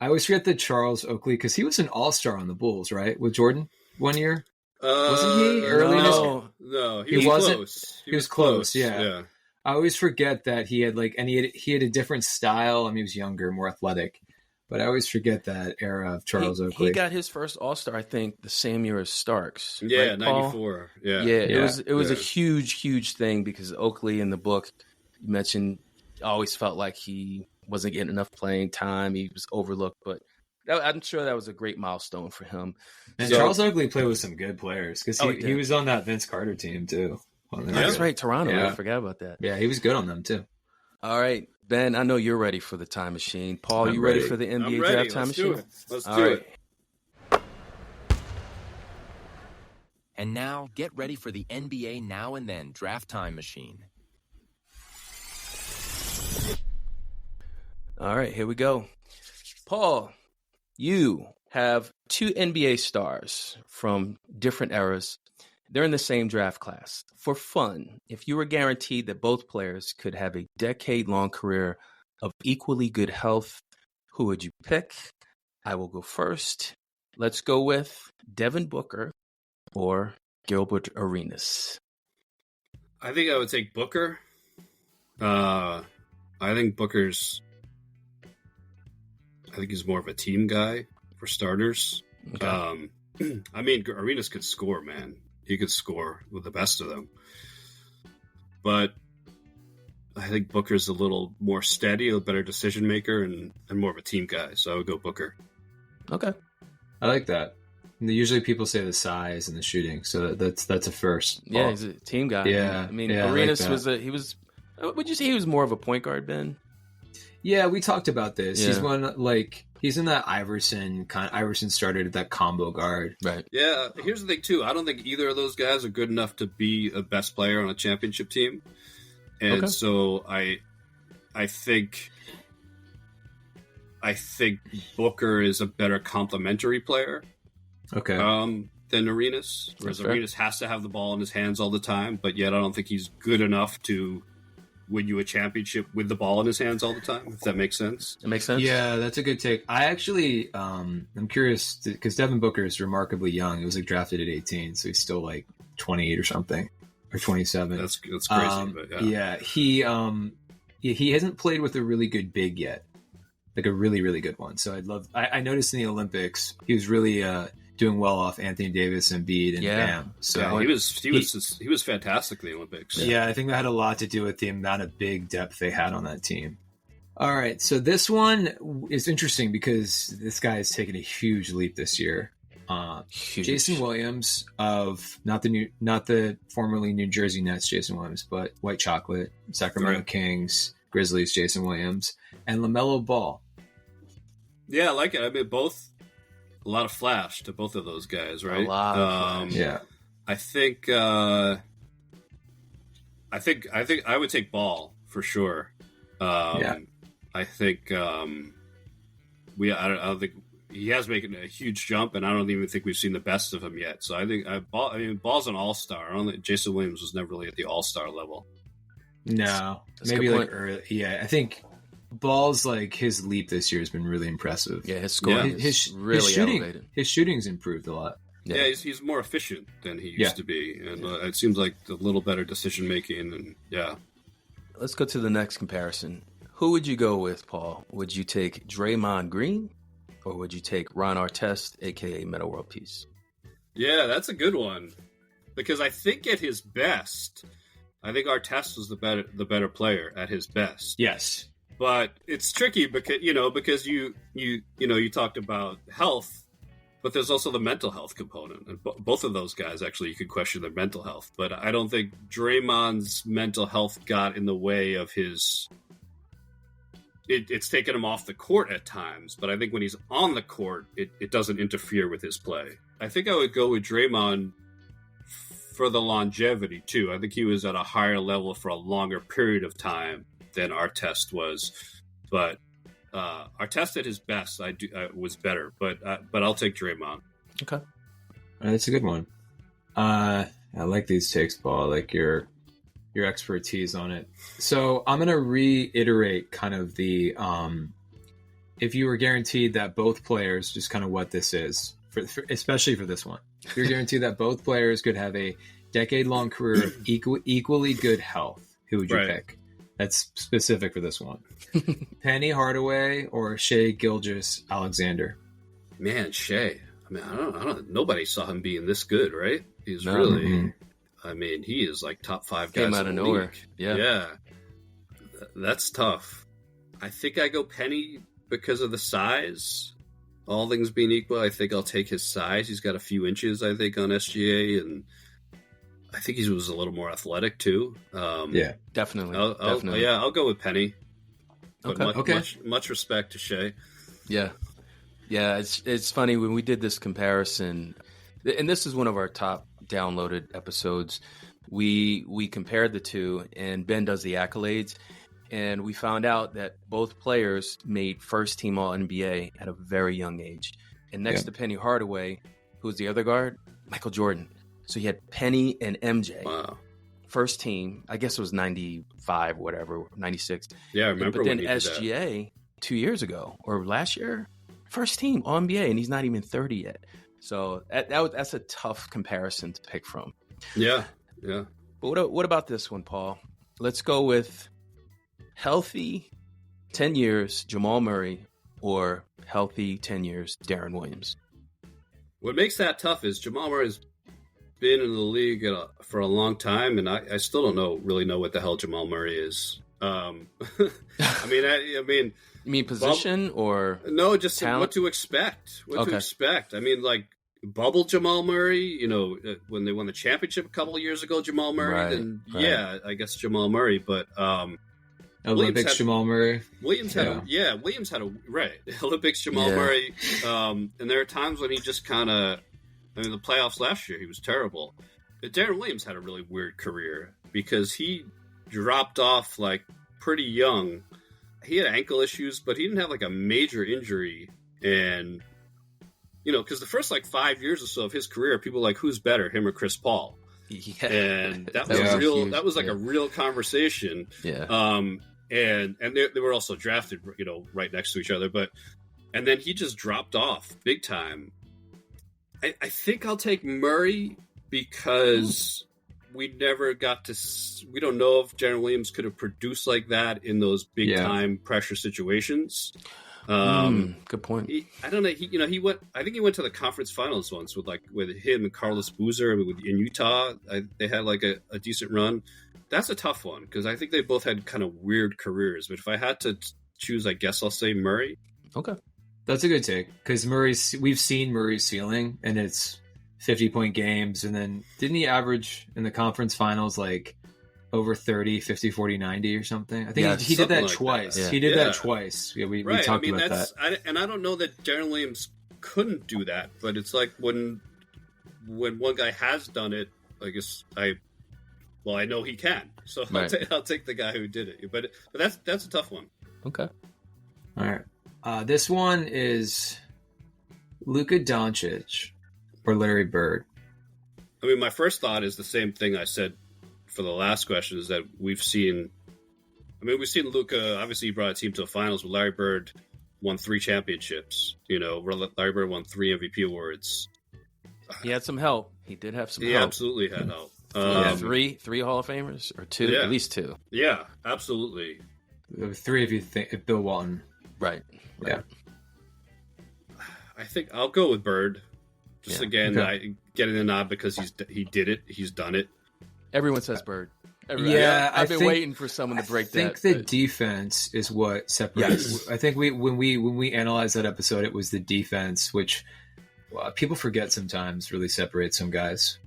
I always forget that Charles Oakley, because he was an all-star on the Bulls, right? With Jordan one year? Wasn't he early in his... No, he wasn't. Close. He was close, yeah. I always forget that he had he had a different style. I mean, he was younger, more athletic. But I always forget that era of Charles Oakley. He got his first All-Star, I think, the same year as Starks. Yeah, right, 94. Yeah. It was a huge thing because Oakley in the book, you mentioned, always felt like he wasn't getting enough playing time. He was overlooked, but I'm sure that was a great milestone for him. And Charles Oakley played with some good players because he was on that Vince Carter team too. That's right, Toronto. Yeah. I forgot about that. Yeah, he was good on them too. All right, Ben, I know you're ready for the time machine. Paul, you ready for the NBA draft time machine? Let's do it. And now, get ready for the NBA Now and Then Draft Time Machine. All right, here we go. Paul, you have two NBA stars from different eras. They're in the same draft class. For fun, if you were guaranteed that both players could have a decade-long career of equally good health, who would you pick? I will go first. Let's go with Devin Booker or Gilbert Arenas. I think I would take Booker. I think he's more of a team guy for starters. Okay. I mean, Arenas could score, man. He could score with the best of them. But I think Booker's a little more steady, a better decision maker, and more of a team guy. So I would go Booker. Okay. I like that. Usually people say the size and the shooting, so that's a first. Yeah, he's a team guy. Yeah, I mean, yeah, Arenas I like would you say he was more of a point guard, Ben? Yeah, we talked about this. Yeah. He's in that Iverson started at that combo guard. Right. Yeah, here's the thing, too. I don't think either of those guys are good enough to be a best player on a championship team. And so I think Booker is a better complementary player than Arenas. Whereas Arenas has to have the ball in his hands all the time, but yet I don't think he's good enough to win you a championship with the ball in his hands all the time, if that makes sense. It makes sense? Yeah, that's a good take. I actually, I'm curious, because Devin Booker is remarkably young. He was drafted at 18, so he's still 28 or something, or 27. That's crazy, but yeah. He hasn't played with a really good big yet, a really, really good one. So I noticed in the Olympics, he was really doing well off Anthony Davis and Embiid and Bam. So yeah, he was fantastic in the Olympics. Yeah, I think that had a lot to do with the amount of big depth they had on that team. All right, so this one is interesting because this guy has taken a huge leap this year. Jason Williams of not the formerly New Jersey Nets Jason Williams, but White Chocolate, Sacramento Kings, Grizzlies Jason Williams, and LaMelo Ball. Yeah, I like it. I mean, a lot of flash to both of those guys, right? A lot of flash. Yeah. I think I would take Ball for sure. I think I don't think he has making a huge jump, and I don't even think we've seen the best of him yet. So I think Ball's an all-star. Jason Williams was never really at the all-star level. No, That's maybe early. Yeah, I think Ball's his leap this year has been really impressive. Yeah, his scoring is really elevated. His shooting's improved a lot. Yeah, he's more efficient than he used to be, and it seems like a little better decision making. And let's go to the next comparison. Who would you go with, Paul? Would you take Draymond Green, or would you take Ron Artest, aka Metta World Peace? Yeah, that's a good one, because I think at his best, I think Artest was the better player at his best. Yes. But it's tricky because you talked about health, but there's also the mental health component. And both of those guys, actually, you could question their mental health. But I don't think Draymond's mental health got in the way of his. It's taken him off the court at times, but I think when he's on the court, it doesn't interfere with his play. I think I would go with Draymond for the longevity too. I think he was at a higher level for a longer period of time than Artest was, but Artest at his best, was better. But I'll take Draymond. Okay, that's a good one. I like these takes, Paul. I like your expertise on it. So I'm gonna reiterate kind of the if you were guaranteed that both players, just kind of what this is, for especially for this one, if you're guaranteed that both players could have a decade-long career of equally good health, who would you pick? That's specific for this one. Penny Hardaway or Shai Gilgeous-Alexander? Man, Shai. I mean, I don't. Nobody saw him being this good, right? He's really. Mm-hmm. I mean, he is top 5 guys. Came out of nowhere. Yeah. That's tough. I think I go Penny because of the size. All things being equal, I think I'll take his size. He's got a few inches, I think, on SGA, and I think he was a little more athletic too. Definitely. I'll go with Penny. But Okay. Much respect to Shai. Yeah. It's funny when we did this comparison, and this is one of our top downloaded episodes. We compared the two, and Ben does the accolades, and we found out that both players made first team All NBA at a very young age. And next to Penny Hardaway, who's the other guard? Michael Jordan. So you had Penny and MJ. Wow. First team, I guess it was 95, whatever, 96. Yeah, I remember. But then when he did SGA 2 years ago or last year, first team All NBA, and he's not even 30 yet. So that's a tough comparison to pick from. that. Yeah. But what about this one, Paul? Let's go with healthy 10 years Jamal Murray or healthy 10 years Deron Williams. What makes that tough is Jamal Murray's been in the league for a long time, and I still don't really know what the hell Jamal Murray is. I mean, You mean position or no, just talent? what to expect. What to expect. I mean, like bubble Jamal Murray. When they won the championship a couple of years ago, Jamal Murray. Right. Yeah, I guess Jamal Murray. But Olympics Jamal Murray. Williams had a right Olympics Jamal Murray. And there are times when he just kind of. I mean, the playoffs last year, he was terrible. But Deron Williams had a really weird career because he dropped off like pretty young. He had ankle issues, but he didn't have like a major injury. And, because the first like 5 years or so of his career, people were like, who's better, him or Chris Paul? Yeah. And that was real. That was like a real conversation. Yeah. And they were also drafted, right next to each other. And then he just dropped off big time. I think I'll take Murray because we never got to. We don't know if Deron Williams could have produced like that in those big time pressure situations. Good point. I don't know. He went. I think he went to the conference finals once with him and Carlos Boozer in Utah. They had like a decent run. That's a tough one because I think they both had kind of weird careers. But if I had to choose, I guess I'll say Murray. Okay. That's a good take because we've seen Murray's ceiling and it's 50-point games. And then didn't he average in the conference finals like over 30, 50, 40, 90 or something? I think he did that twice. Yeah. He did that twice. Yeah, we talked about that. And I don't know that Deron Williams couldn't do that, but it's like when one guy has done it, I guess I know he can. So I'll take the guy who did it. But that's a tough one. Okay. All right. This one is Luka Doncic or Larry Bird. I mean, my first thought is the same thing I said for the last question, is that we've seen Luka, obviously he brought a team to the finals, but Larry Bird won 3 championships. Larry Bird won 3 MVP awards. He had some help. He did have some help. He absolutely had help. Three Hall of Famers or 2, at least 2. Yeah, absolutely. 3 if Bill Walton. Right. Yeah. I think I'll go with Bird. Getting the nod because he did it. He's done it. Everyone says Bird. I've been waiting for someone to break that. I think the defense is what separates. Yes. I think when we analyzed that episode, it was the defense, which people forget sometimes really separates some guys.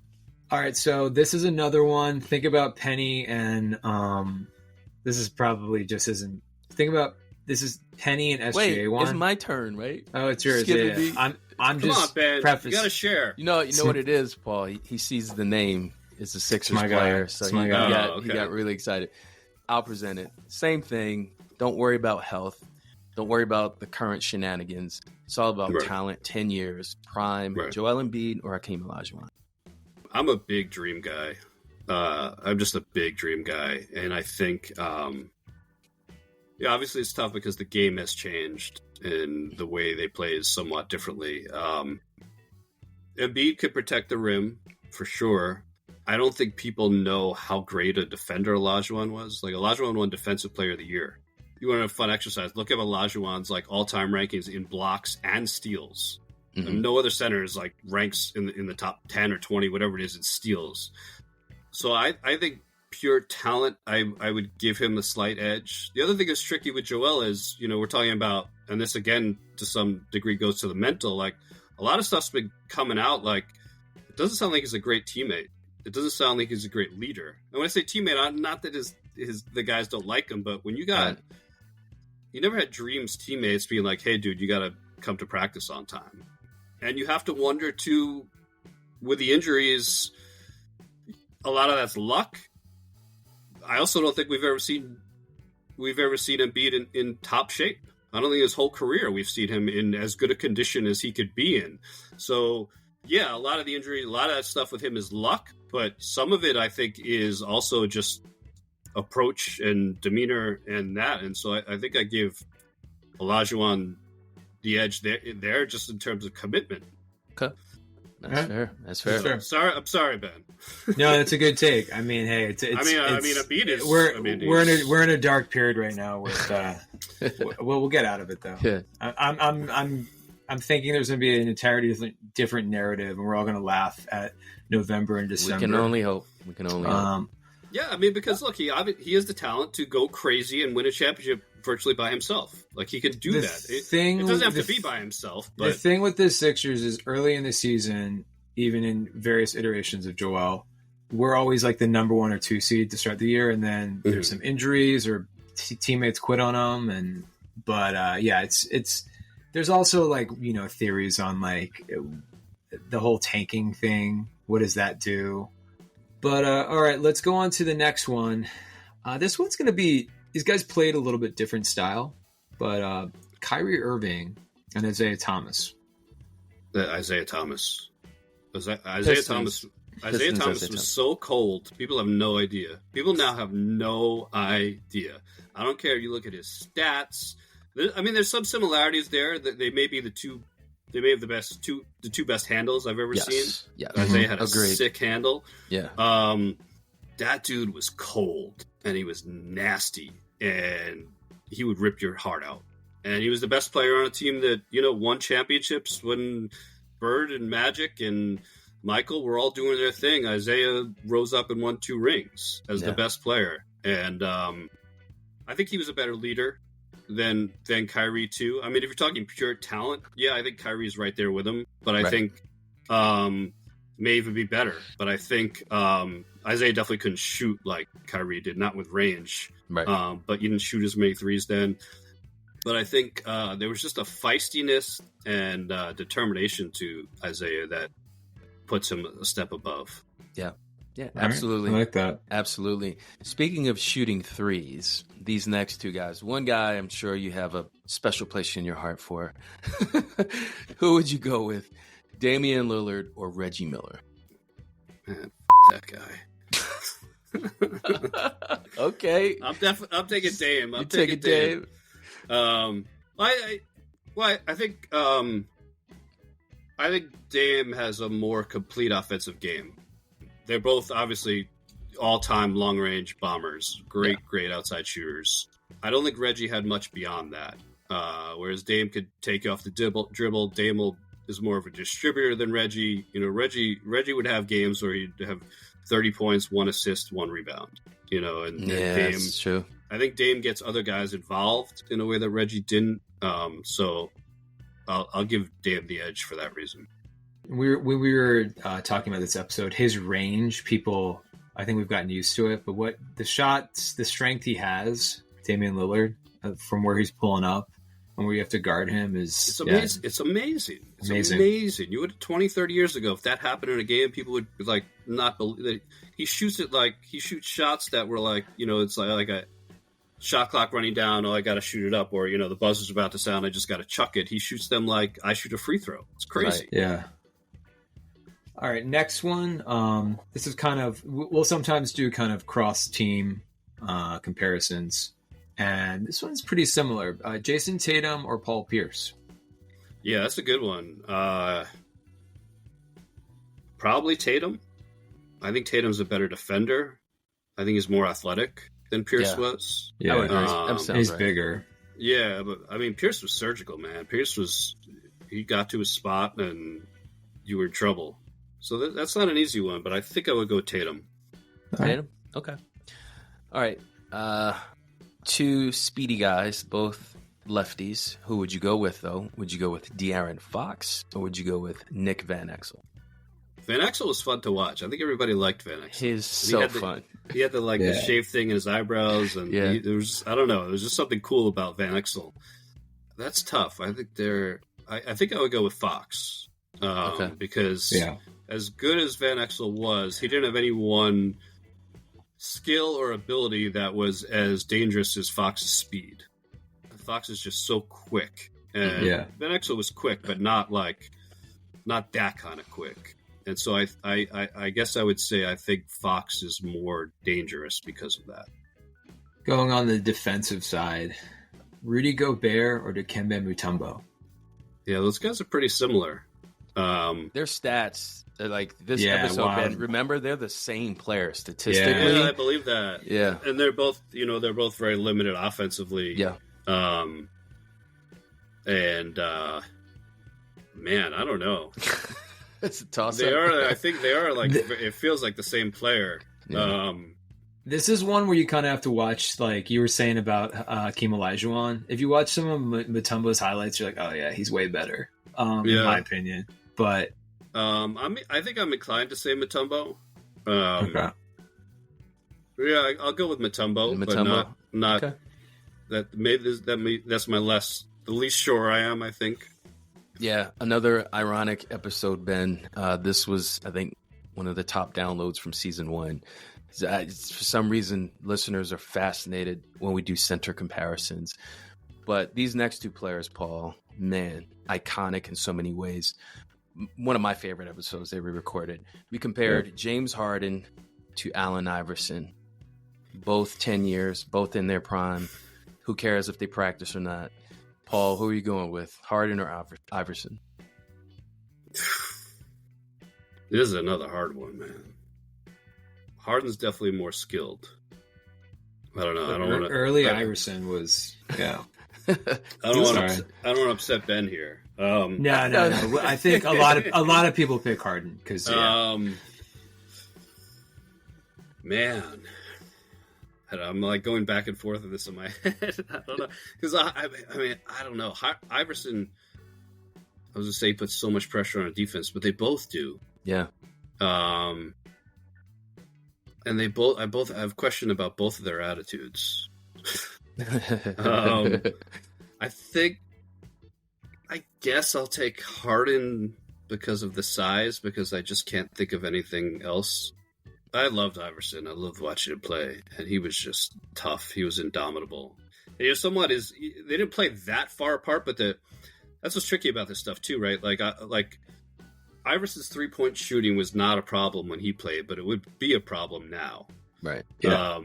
All right, so this is another one. Think about Penny and this is probably just isn't. Think about this is Penny and SGA. Wait, one. It's my turn, right? Oh, it's yours. Yeah. I'm Come just on, Ben. preface. You got to share. You know what it is, Paul. He sees the name. It's a Sixers my player, guy. so He got really excited. I'll present it. Same thing. Don't worry about health. Don't worry about the current shenanigans. It's all about talent, 10 years, prime, Joel Embiid or Hakeem Olajuwon. I'm a big dream guy. I'm just a big dream guy. And I think, obviously it's tough because the game has changed and the way they play is somewhat differently. Embiid could protect the rim for sure. I don't think people know how great a defender Olajuwon was. Like, Olajuwon won Defensive Player of the Year. You want a fun exercise? Look at Olajuwon's all-time rankings in blocks and steals. Mm-hmm. And no other center is ranks in the top 10 or 20, whatever it is, in steals. So I think pure talent, I would give him the slight edge. The other thing that's tricky with Joel is, we're talking about, and this again to some degree goes to the mental. A lot of stuff's been coming out. It doesn't sound like he's a great teammate. It doesn't sound like he's a great leader. And when I say teammate, not that the guys don't like him, but when you never had dreams teammates being like, hey, dude, you got to come to practice on time. And you have to wonder, too, with the injuries, a lot of that's luck. I also don't think we've ever seen Embiid in top shape. I don't think his whole career we've seen him in as good a condition as he could be in. So, yeah, a lot of the injury, a lot of that stuff with him is luck, but some of it I think is also just approach and demeanor and that. And so I think I give Olajuwon the edge there just in terms of commitment. Okay. That's fair. That's fair. So, I'm sorry, Ben. No, that's a good take. I mean, hey, a beat is. We're in a dark period right now. With we'll get out of it though. Yeah. I'm thinking there's going to be an entirely different narrative, and we're all going to laugh at November and December. We can only hope. Hope. Yeah, I mean, because look, he has the talent to go crazy and win a championship virtually by himself. Like, he could do that. It doesn't have to be by himself. But the thing with the Sixers is early in the season, even in various iterations of Joel, we're always like the number 1 or 2 seed to start the year, and then there's some injuries or teammates quit on them, but it's there's also like, you know, theories on like the whole tanking thing. What does that do? But all right, let's go on to the next one. This one's going to be, these guys played a little bit different style, but Kyrie Irving and Isaiah Thomas. Isaiah Thomas was so cold. People have no idea. People now have no idea. I don't care if you look at his stats. I mean, there's some similarities there. That they may be the two. They may have the two best handles I've ever seen. Yeah, Isaiah had a sick handle. Yeah. That dude was cold and he was nasty and he would rip your heart out. And he was the best player on a team that, you know, won championships when Bird and Magic and Michael were all doing their thing. Isaiah rose up and won 2 rings as the best player. And I think he was a better leader than Kyrie too. I mean, if you're talking pure talent, yeah, I think Kyrie's right there with him. But I think may even be better. But I think Isaiah definitely couldn't shoot like Kyrie did, not with range. Right. But he didn't shoot as many threes then. But I think there was just a feistiness and determination to Isaiah that puts him a step above. Yeah. Yeah, absolutely. I like that. Absolutely. Speaking of shooting threes, these next 2 guys, one guy I'm sure you have a special place in your heart for. Who would you go with? Damian Lillard or Reggie Miller? Man, that guy. Okay. I'm taking Dame. I'm taking Dame. I think Dame has a more complete offensive game. They're both obviously all-time long-range bombers, great outside shooters. I don't think Reggie had much beyond that. Whereas Dame could take you off the dribble. Dame is more of a distributor than Reggie. You know, Reggie would have games where he'd have 30 points, 1 assist, 1 rebound. You know, and Dame, that's true. I think Dame gets other guys involved in a way that Reggie didn't. So I'll give Dame the edge for that reason. When we were talking about this episode, his range, people, I think we've gotten used to it, but what the shots, the strength he has, Damian Lillard, from where he's pulling up and where you have to guard him is amazing. It's amazing. It's amazing. You would 20, 30 years ago, if that happened in a game, people would like not believe that he shoots shots that were like, you know, it's like a shot clock running down. Oh, I got to shoot it up. Or, you know, the buzzer's about to sound. I just got to chuck it. He shoots them like I shoot a free throw. It's crazy. Right. Yeah. All right, next one. This is kind of, we'll sometimes do kind of cross-team comparisons. And this one's pretty similar. Jason Tatum or Paul Pierce? Yeah, that's a good one. Probably Tatum. I think Tatum's a better defender. I think he's more athletic than Pierce was. Yeah, I would agree. He's bigger. Yeah, but I mean, Pierce was surgical, man. He got to his spot and you were in trouble. So that's not an easy one, but I think I would go Tatum. Tatum? Okay. All right. 2 speedy guys, both lefties. Who would you go with, though? Would you go with De'Aaron Fox or would you go with Nick Van Exel? Van Exel was fun to watch. I think everybody liked Van Exel. He's so fun. He had the shaved thing in his eyebrows, and there was, I don't know, there was just something cool about Van Exel. That's tough. I think I think I would go with Fox because as good as Van Exel was, he didn't have any one skill or ability that was as dangerous as Fox's speed. Fox is just so quick. And Van Exel was quick, but not that kind of quick. And so I guess I would say I think Fox is more dangerous because of that. Going on the defensive side, Rudy Gobert or Dikembe Mutombo? Yeah, those guys are pretty similar. Their stats, like this episode, Ben, remember, they're the same player statistically. Yeah, I believe that. Yeah. And they're both very limited offensively. Yeah. Man, I don't know. It's a toss-up. They are. I think they are like. It feels like the same player. Yeah. This is one where you kind of have to watch, like you were saying about Hakeem Olajuwon. If you watch some of Mutombo's highlights, you're like, oh yeah, he's way better, in my opinion. But I think I'm inclined to say Mutombo. Okay. Yeah, I'll go with Mutombo, but not okay. That's the least sure I am, I think. Yeah, another ironic episode, Ben. This was, I think, one of the top downloads from season 1. For some reason, listeners are fascinated when we do center comparisons. But these next two players, Paul, man, iconic in so many ways. One of my favorite episodes that we recorded. We compared James Harden to Allen Iverson. Both 10 years, both in their prime. Who cares if they practice or not? Paul, who are you going with? Harden or Iverson? This is another hard one, man. Harden's definitely more skilled. I don't know. I don't want to. Early Iverson was, I don't want to upset Ben here. No. I think a lot of people pick Harden because man, I'm like going back and forth with this in my head. I don't know because I mean I don't know. Iverson, I was gonna say, puts so much pressure on a defense, but they both do. Yeah. And I have question about both of their attitudes. I guess I'll take Harden because of the size, because I just can't think of anything else. I loved Iverson. I loved watching him play, and he was just tough. He was indomitable. And, they didn't play that far apart, but that's what's tricky about this stuff too, right? Like Iverson's 3-point shooting was not a problem when he played, but it would be a problem now. Right. Yeah.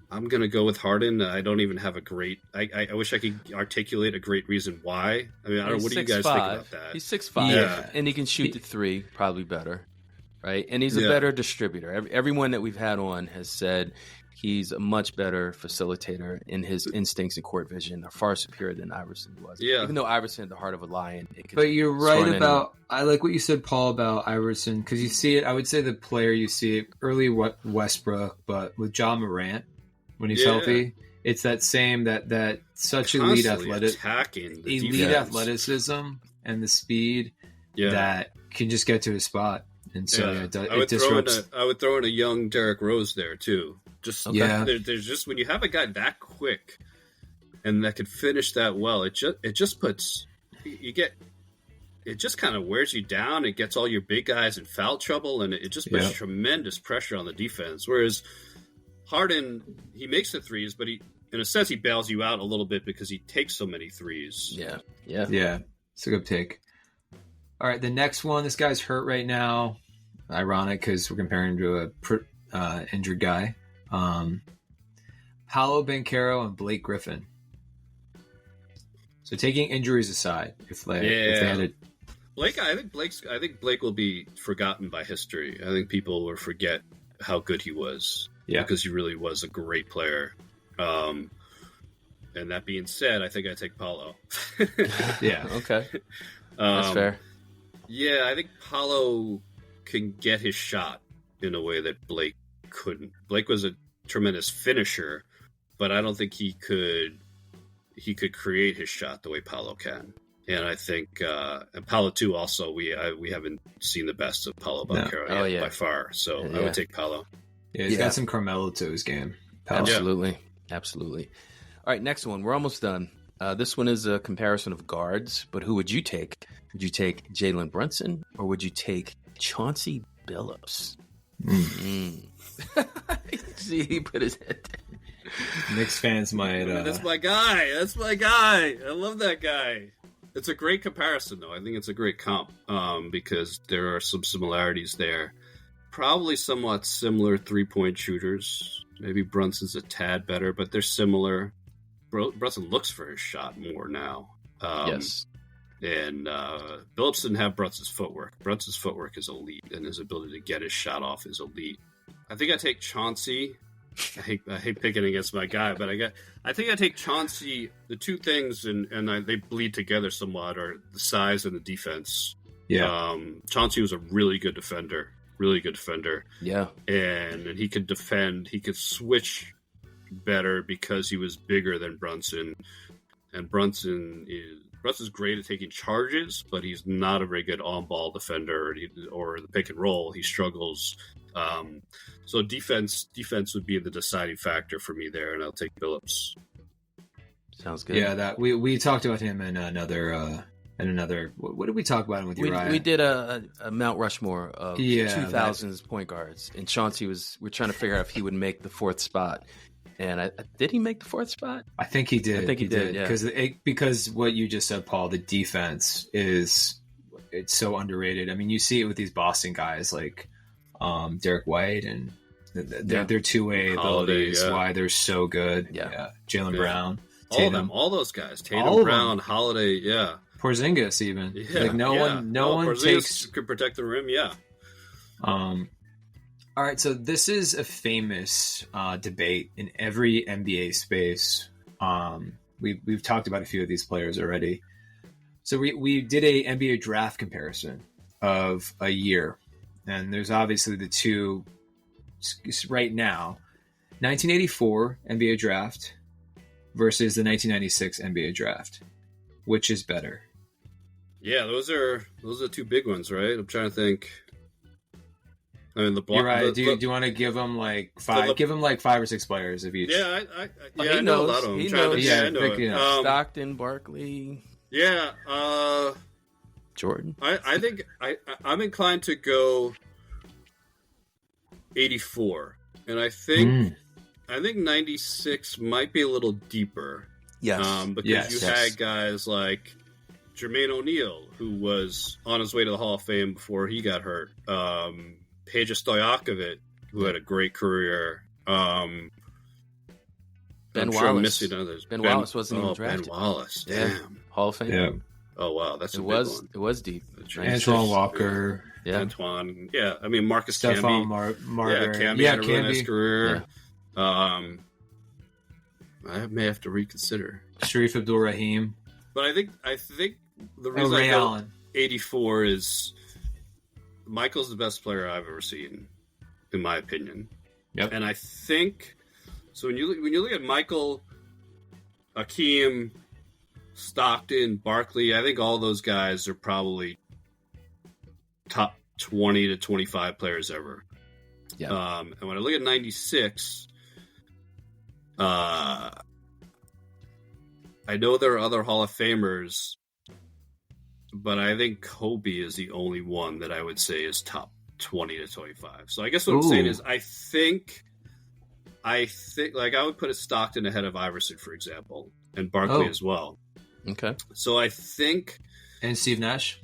I'm going to go with Harden. I don't even have a great... I wish I could articulate a great reason why. I mean, I don't know. What do you guys think about that? He's 6'5", and he can shoot the 3 probably better, right? And he's a better distributor. Everyone that we've had on has said he's a much better facilitator, in his instincts and court vision are far superior than Iverson was. Yeah. Even though Iverson had the heart of a lion. But you're right about, I like what you said, Paul, about Iverson, because you see it, I would say the player you see it early Westbrook, but with Ja Morant, when he's healthy, it's that same, that such elite athleticism and the speed that can just get to his spot. And so it disrupts. I would throw in a young Derrick Rose there too. There's just, when you have a guy that quick and that could finish that well, it just puts it just kind of wears you down. It gets all your big guys in foul trouble, and it just puts tremendous pressure on the defense. Whereas Harden, he makes the threes, but he, in a sense, he bails you out a little bit because he takes so many threes. Yeah. It's a good take. All right, the next one. This guy's hurt right now. Ironic because we're comparing him to a injured guy. Paolo Banchero and Blake Griffin. So taking injuries aside, if they had it, Blake, I think Blake will be forgotten by history. I think people will forget how good he was. Yeah, because he really was a great player. And that being said, I think I take Paolo. Okay, that's fair. Yeah, I think Paolo can get his shot in a way that Blake couldn't. Blake was a tremendous finisher, but I don't think he could create his shot the way Paolo can. And I think, and Paolo too. Also, we haven't seen the best of Paolo Banchero yet by far. So I would take Paolo. Yeah, he's got some Carmelo to his game. Absolutely. All right, next one. We're almost done. This one is a comparison of guards, but who would you take? Would you take Jalen Brunson or would you take Chauncey Billups? See, he put his head down. Knicks fans might. That's my guy. That's my guy. I love that guy. It's a great comparison, though. I think it's a great comp because there are some similarities there. Probably somewhat similar three-point shooters. Maybe Brunson's a tad better, but they're similar. Brunson looks for his shot more now. Yes. And Billups didn't have Brunson's footwork. Brunson's footwork is elite, and his ability to get his shot off is elite. I think I take Chauncey. I hate picking against my guy, but I think I take Chauncey. The two things, and they bleed together somewhat, are the size and the defense. Yeah. Chauncey was a really good defender. Yeah. And he could defend. He could switch better because he was bigger than Brunson. And Brunson's great at taking charges, but he's not a very good on-ball defender or the pick and roll. He struggles. So defense would be the deciding factor for me there, and I'll take Billups. Sounds good. Yeah, that we talked about him in another. What did we talk about him with you, Ryan? We did a Mount Rushmore of 2000s point guards, and Chauncey we're trying to figure out if he would make the fourth spot. And did he make the fourth spot? I think he did. I think he did. Yeah. Because what you just said, Paul, the defense it's so underrated. I mean, you see it with these Boston guys like Derek White and their two-way abilities. Yeah. Why they're so good. Yeah. Jaylen Brown, all Tatum. of them, all those guys. Tatum, All of Brown, them. Holiday. Yeah. Porzingis even. Yeah. Like no one Porzingis takes. could protect the rim. Yeah. All right, so this is a famous debate in every NBA space. We've talked about a few of these players already. So we did a NBA draft comparison of a year, and there's obviously the two right now: 1984 NBA draft versus the 1996 NBA draft. Which is better? Yeah, those are two big ones, right? I'm trying to think. I mean, You're right. Do you want to give them like five? Give them like 5 or 6 players of each. Yeah, he I know a lot of them. He knows. I know Rick, it. Stockton, Barkley. Yeah. Jordan. I think I'm inclined to go 84, and I think 96 might be a little deeper. Yes. Because you had guys like Jermaine O'Neal, who was on his way to the Hall of Fame before he got hurt. Peja Stojakovic, who had a great career. Ben Wallace. Wallace. Ben Wallace wasn't even drafted. Ben Wallace, damn. Yeah. Hall of Fame. Yeah. Oh wow, that's it a was. big one. It was deep. Antoine Walker. Yeah. Antoine. Yeah, I mean Marcus Stephon Camby. Martyr. Camby had a really nice career. Yeah. I may have to reconsider. Sharif Abdul-Rahim. But I think the reason Ray I go Allen. 84 is Michael's the best player I've ever seen, in my opinion. Yep. And I think so. When you look at Michael, Hakeem, Stockton, Barkley, I think all those guys are probably top 20 to 25 players ever. Yeah. And when I look at 96, I know there are other Hall of Famers, but I think Kobe is the only one that I would say is top 20 to 25. So I guess what I'm saying is I think like I would put a Stockton ahead of Iverson, for example, and Barkley as well. Okay. So I think... And Steve Nash?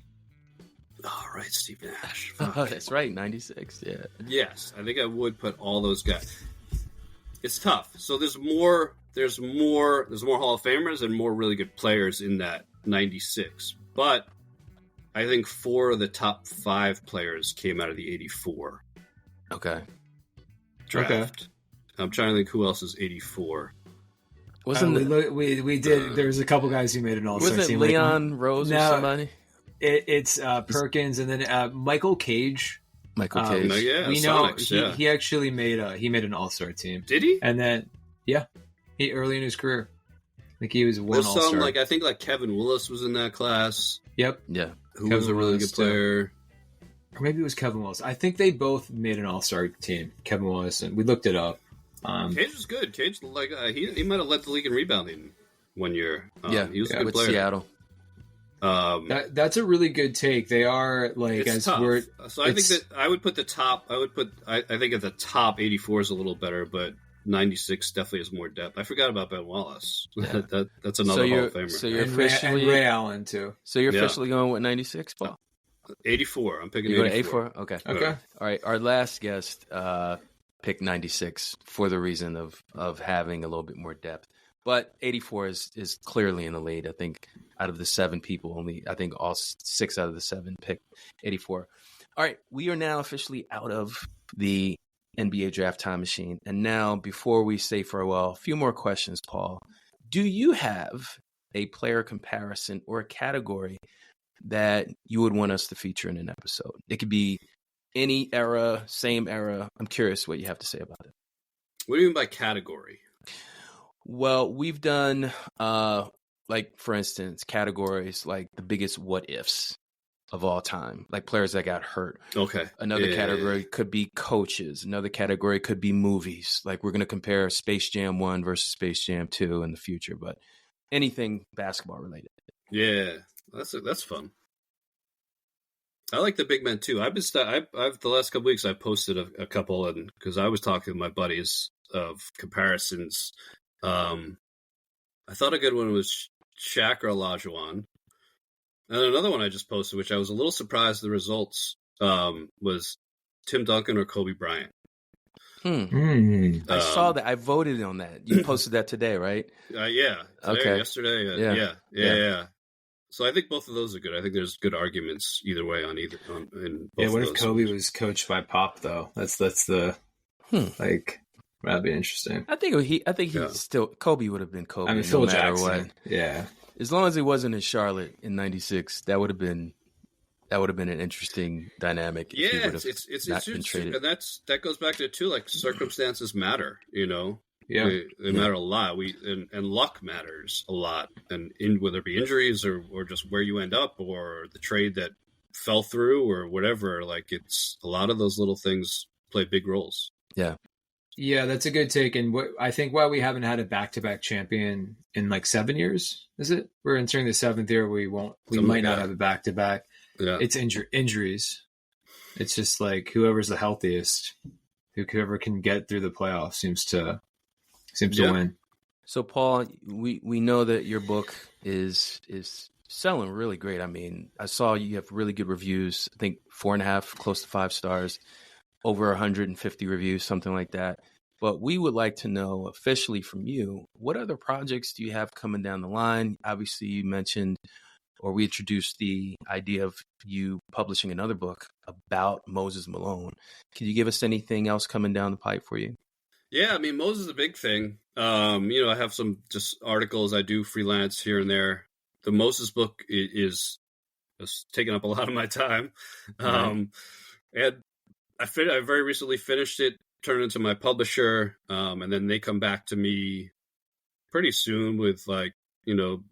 Oh, right, Steve Nash. Oh, that's right, 96, yeah. Yes, I think I would put all those guys. It's tough. So there's more Hall of Famers and more really good players in that 96. But I think 4 of the top 5 players came out of the 84 Okay. draft. Okay. I'm trying to think who else is 84. Wasn't we did. There was a couple guys who made an all-star was it team. Leon Rose or somebody? It's Perkins and then Michael Cage. Michael Cage. Yeah, we know Sonics, he actually made an all-star team. Did he? And then he early in his career, I think he was one There's all-star. some I think Kevin Willis was in that class. Yep. Yeah. Who was a really Willis, good player. Or maybe it was Kevin Willis. I think they both made an all-star team. Kevin Willis, and we looked it up. Cage was good. Cage he might have led the league in rebounding one year. He was a good with player. Seattle. That's a really good take. They are like, It's tough. So I think that I would put the top. I think at the top, 84 is a little better, but 96 definitely has more depth. I forgot about Ben Wallace. Yeah. That's another Hall of Famer. So you're and Ray Allen too. So you're officially going with 96, Paul? 84. I'm picking You're 84. 84? Okay. Okay. All right. Our last guest picked 96 for the reason of having a little bit more depth. But 84 is clearly in the lead. I think out of the 7 people, I think all 6 out of the 7 picked 84. All right. We are now officially out of the NBA draft time machine. And now, before we say farewell, a few more questions, Paul. Do you have a player comparison or a category that you would want us to feature in an episode? It could be any era, same era. I'm curious what you have to say about it. What do you mean by category? Well, we've done, like, for instance, categories like the biggest what ifs of all time, like players that got hurt. Okay. Another category could be coaches. Another category could be movies. Like, we're going to compare Space Jam 1 versus Space Jam 2 in the future, but anything basketball related. Yeah, that's fun. I like the big men too. I've the last couple weeks I posted a couple, and because I was talking to my buddies of comparisons. I thought a good one was Shaq or Olajuwon. And another one I just posted, which I was a little surprised the results, was Tim Duncan or Kobe Bryant. I saw that. I voted on that. You posted that today, right? Yeah. Today, yesterday. Yeah. So I think both of those are good. I think there's good arguments either way in both what of if those. Kobe was coached by Pop though? That's the like that'd be interesting. I think he's still Kobe would have been Kobe. I mean, no Phil matter Jackson. what. Yeah. As long as he wasn't in Charlotte in '96, that would have been an interesting dynamic. Yeah, if he would have it's not been interesting, traded. and that goes back to too, like circumstances matter. You know, Yeah. they matter a lot. And luck matters a lot, and whether it be injuries or just where you end up or the trade that fell through or whatever. Like, it's a lot of those little things play big roles. Yeah. Yeah, that's a good take. And I think why we haven't had a back-to-back champion in like 7 years, is it? We're entering the 7th year. We might not have a back-to-back. Yeah. It's injuries. It's just like whoever's the healthiest, whoever can get through the playoffs seems to win. So, Paul, we know that your book is selling really great. I mean, I saw you have really good reviews. I think 4.5, close to 5 stars. Over 150 reviews, something like that. But we would like to know officially from you, what other projects do you have coming down the line? Obviously, you mentioned, or we introduced the idea of you publishing another book about Moses Malone. Can you give us anything else coming down the pipe for you? Yeah, I mean, Moses is a big thing. I have some just articles I do freelance here and there. The Moses book is taking up a lot of my time. And I very recently finished it, turned it into my publisher, and then they come back to me pretty soon with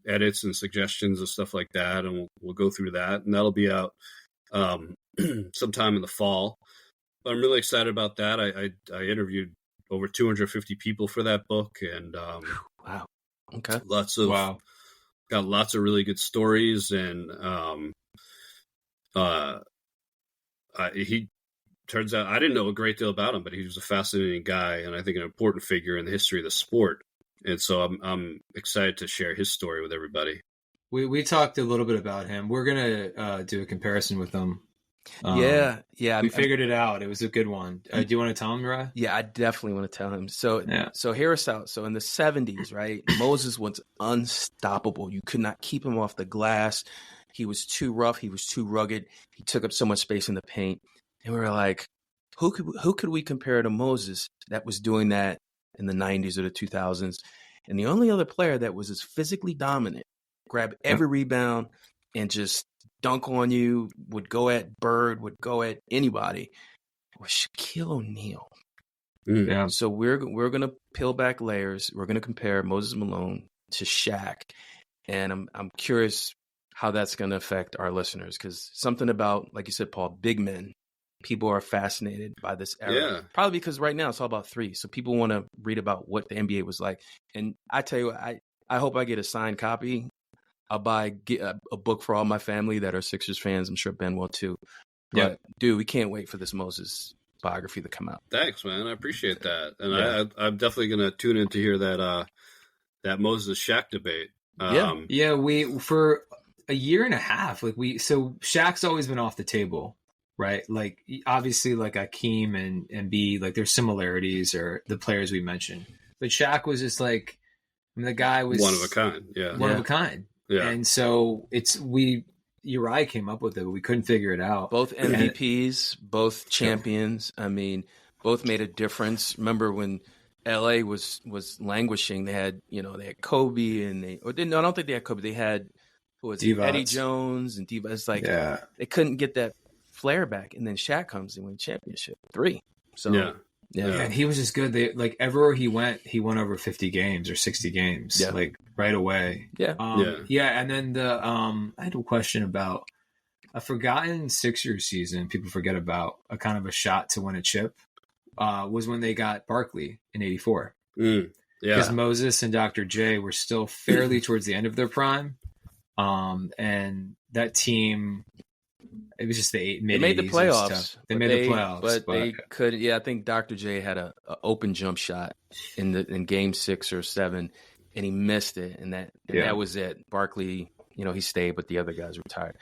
edits and suggestions and stuff like that, and we'll go through that, and that'll be out sometime in the fall. But I'm really excited about that. I interviewed over 250 people for that book, and wow, okay, got lots of really good stories, and he. Turns out I didn't know a great deal about him, but he was a fascinating guy, and I think an important figure in the history of the sport. And so I'm excited to share his story with everybody. We talked a little bit about him. We're gonna do a comparison with him. Yeah. We figured it out. It was a good one. Do you want to tell him, Ray? Yeah, I definitely want to tell him. So hear us out. So in the 70s, right, Moses was unstoppable. You could not keep him off the glass. He was too rough. He was too rugged. He took up so much space in the paint. And we were like, who could we compare to Moses that was doing that in the 90s or the 2000s? And the only other player that was as physically dominant, grab every rebound and just dunk on you, would go at Bird, would go at anybody, was Shaquille O'Neal. Yeah. So we're going to peel back layers. We're going to compare Moses Malone to Shaq. And I'm curious how that's going to affect our listeners, because something about, like you said, Paul, big men. People are fascinated by this era. Yeah. Probably because right now it's all about three. So people want to read about what the NBA was like. And I tell you what, I hope I get a signed copy I'll buy a book for all my family that are Sixers fans. I'm sure Ben will too. But Yeah. dude, we can't wait for this Moses biography to come out. Thanks, man. I appreciate that, and Yeah. I'm definitely going to tune in to hear that Moses Shaq debate. Yeah, we for a year and a half, so Shaq's always been off the table, right? Like obviously, like Akeem and B, like there's similarities or the players we mentioned, but Shaq was just like, I mean, the guy was one of a kind. Yeah, one of a kind. Yeah, And so Uriah came up with it, but we couldn't figure it out. Both MVPs, both champions. I mean, both made a difference. Remember when LA was languishing? They had Kobe and I don't think they had Kobe. They had Eddie Jones and Divac. It's like they couldn't get that flair back. And then Shaq comes and wins championship 3. So yeah, and he was just good. Everywhere he went over 50 games or 60 games, like right away. Yeah. And then I had a question about a forgotten Sixers season. People forget about a kind of a shot to win a chip. Was when they got Barkley in '84. Because Moses and Dr. J were still fairly towards the end of their prime, and that team. It was just the mid-80s. They made the playoffs. They made the playoffs, but they could. Yeah, I think Dr. J had a open jump shot in Game 6 or 7, and he missed it, and that was it. Barkley, he stayed, but the other guys retired.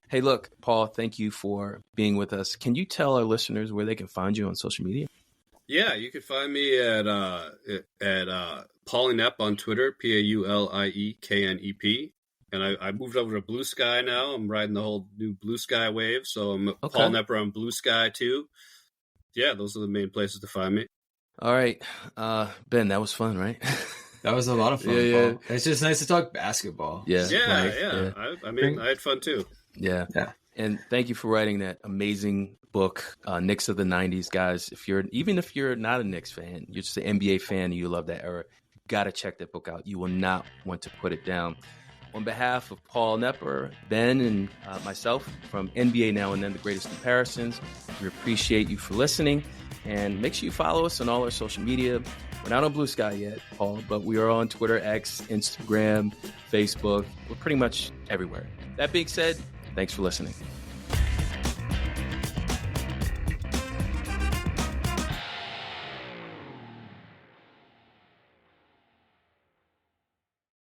Hey, look, Paul, thank you for being with us. Can you tell our listeners where they can find you on social media? Yeah, you can find me at Paulie Knepp on Twitter, PauliekNep. And I moved over to Blue Sky now. I'm riding the whole new Blue Sky wave. So I'm Paul Knepper on Blue Sky too. Yeah, those are the main places to find me. All right. Ben, that was fun, right? That was a lot of fun, Paul. It's just nice to talk basketball. Yeah. I mean, I had fun too. Yeah. And thank you for writing that amazing book, Knicks of the 90s. Guys, even if you're not a Knicks fan, you're just an NBA fan and you love that era, you got to check that book out. You will not want to put it down. On behalf of Paul Knepper, Ben, and myself from NBA Now and Then, The Greatest Comparisons, we appreciate you for listening. And make sure you follow us on all our social media. We're not on Blue Sky yet, Paul, but we are on Twitter, X, Instagram, Facebook. We're pretty much everywhere. That being said, thanks for listening.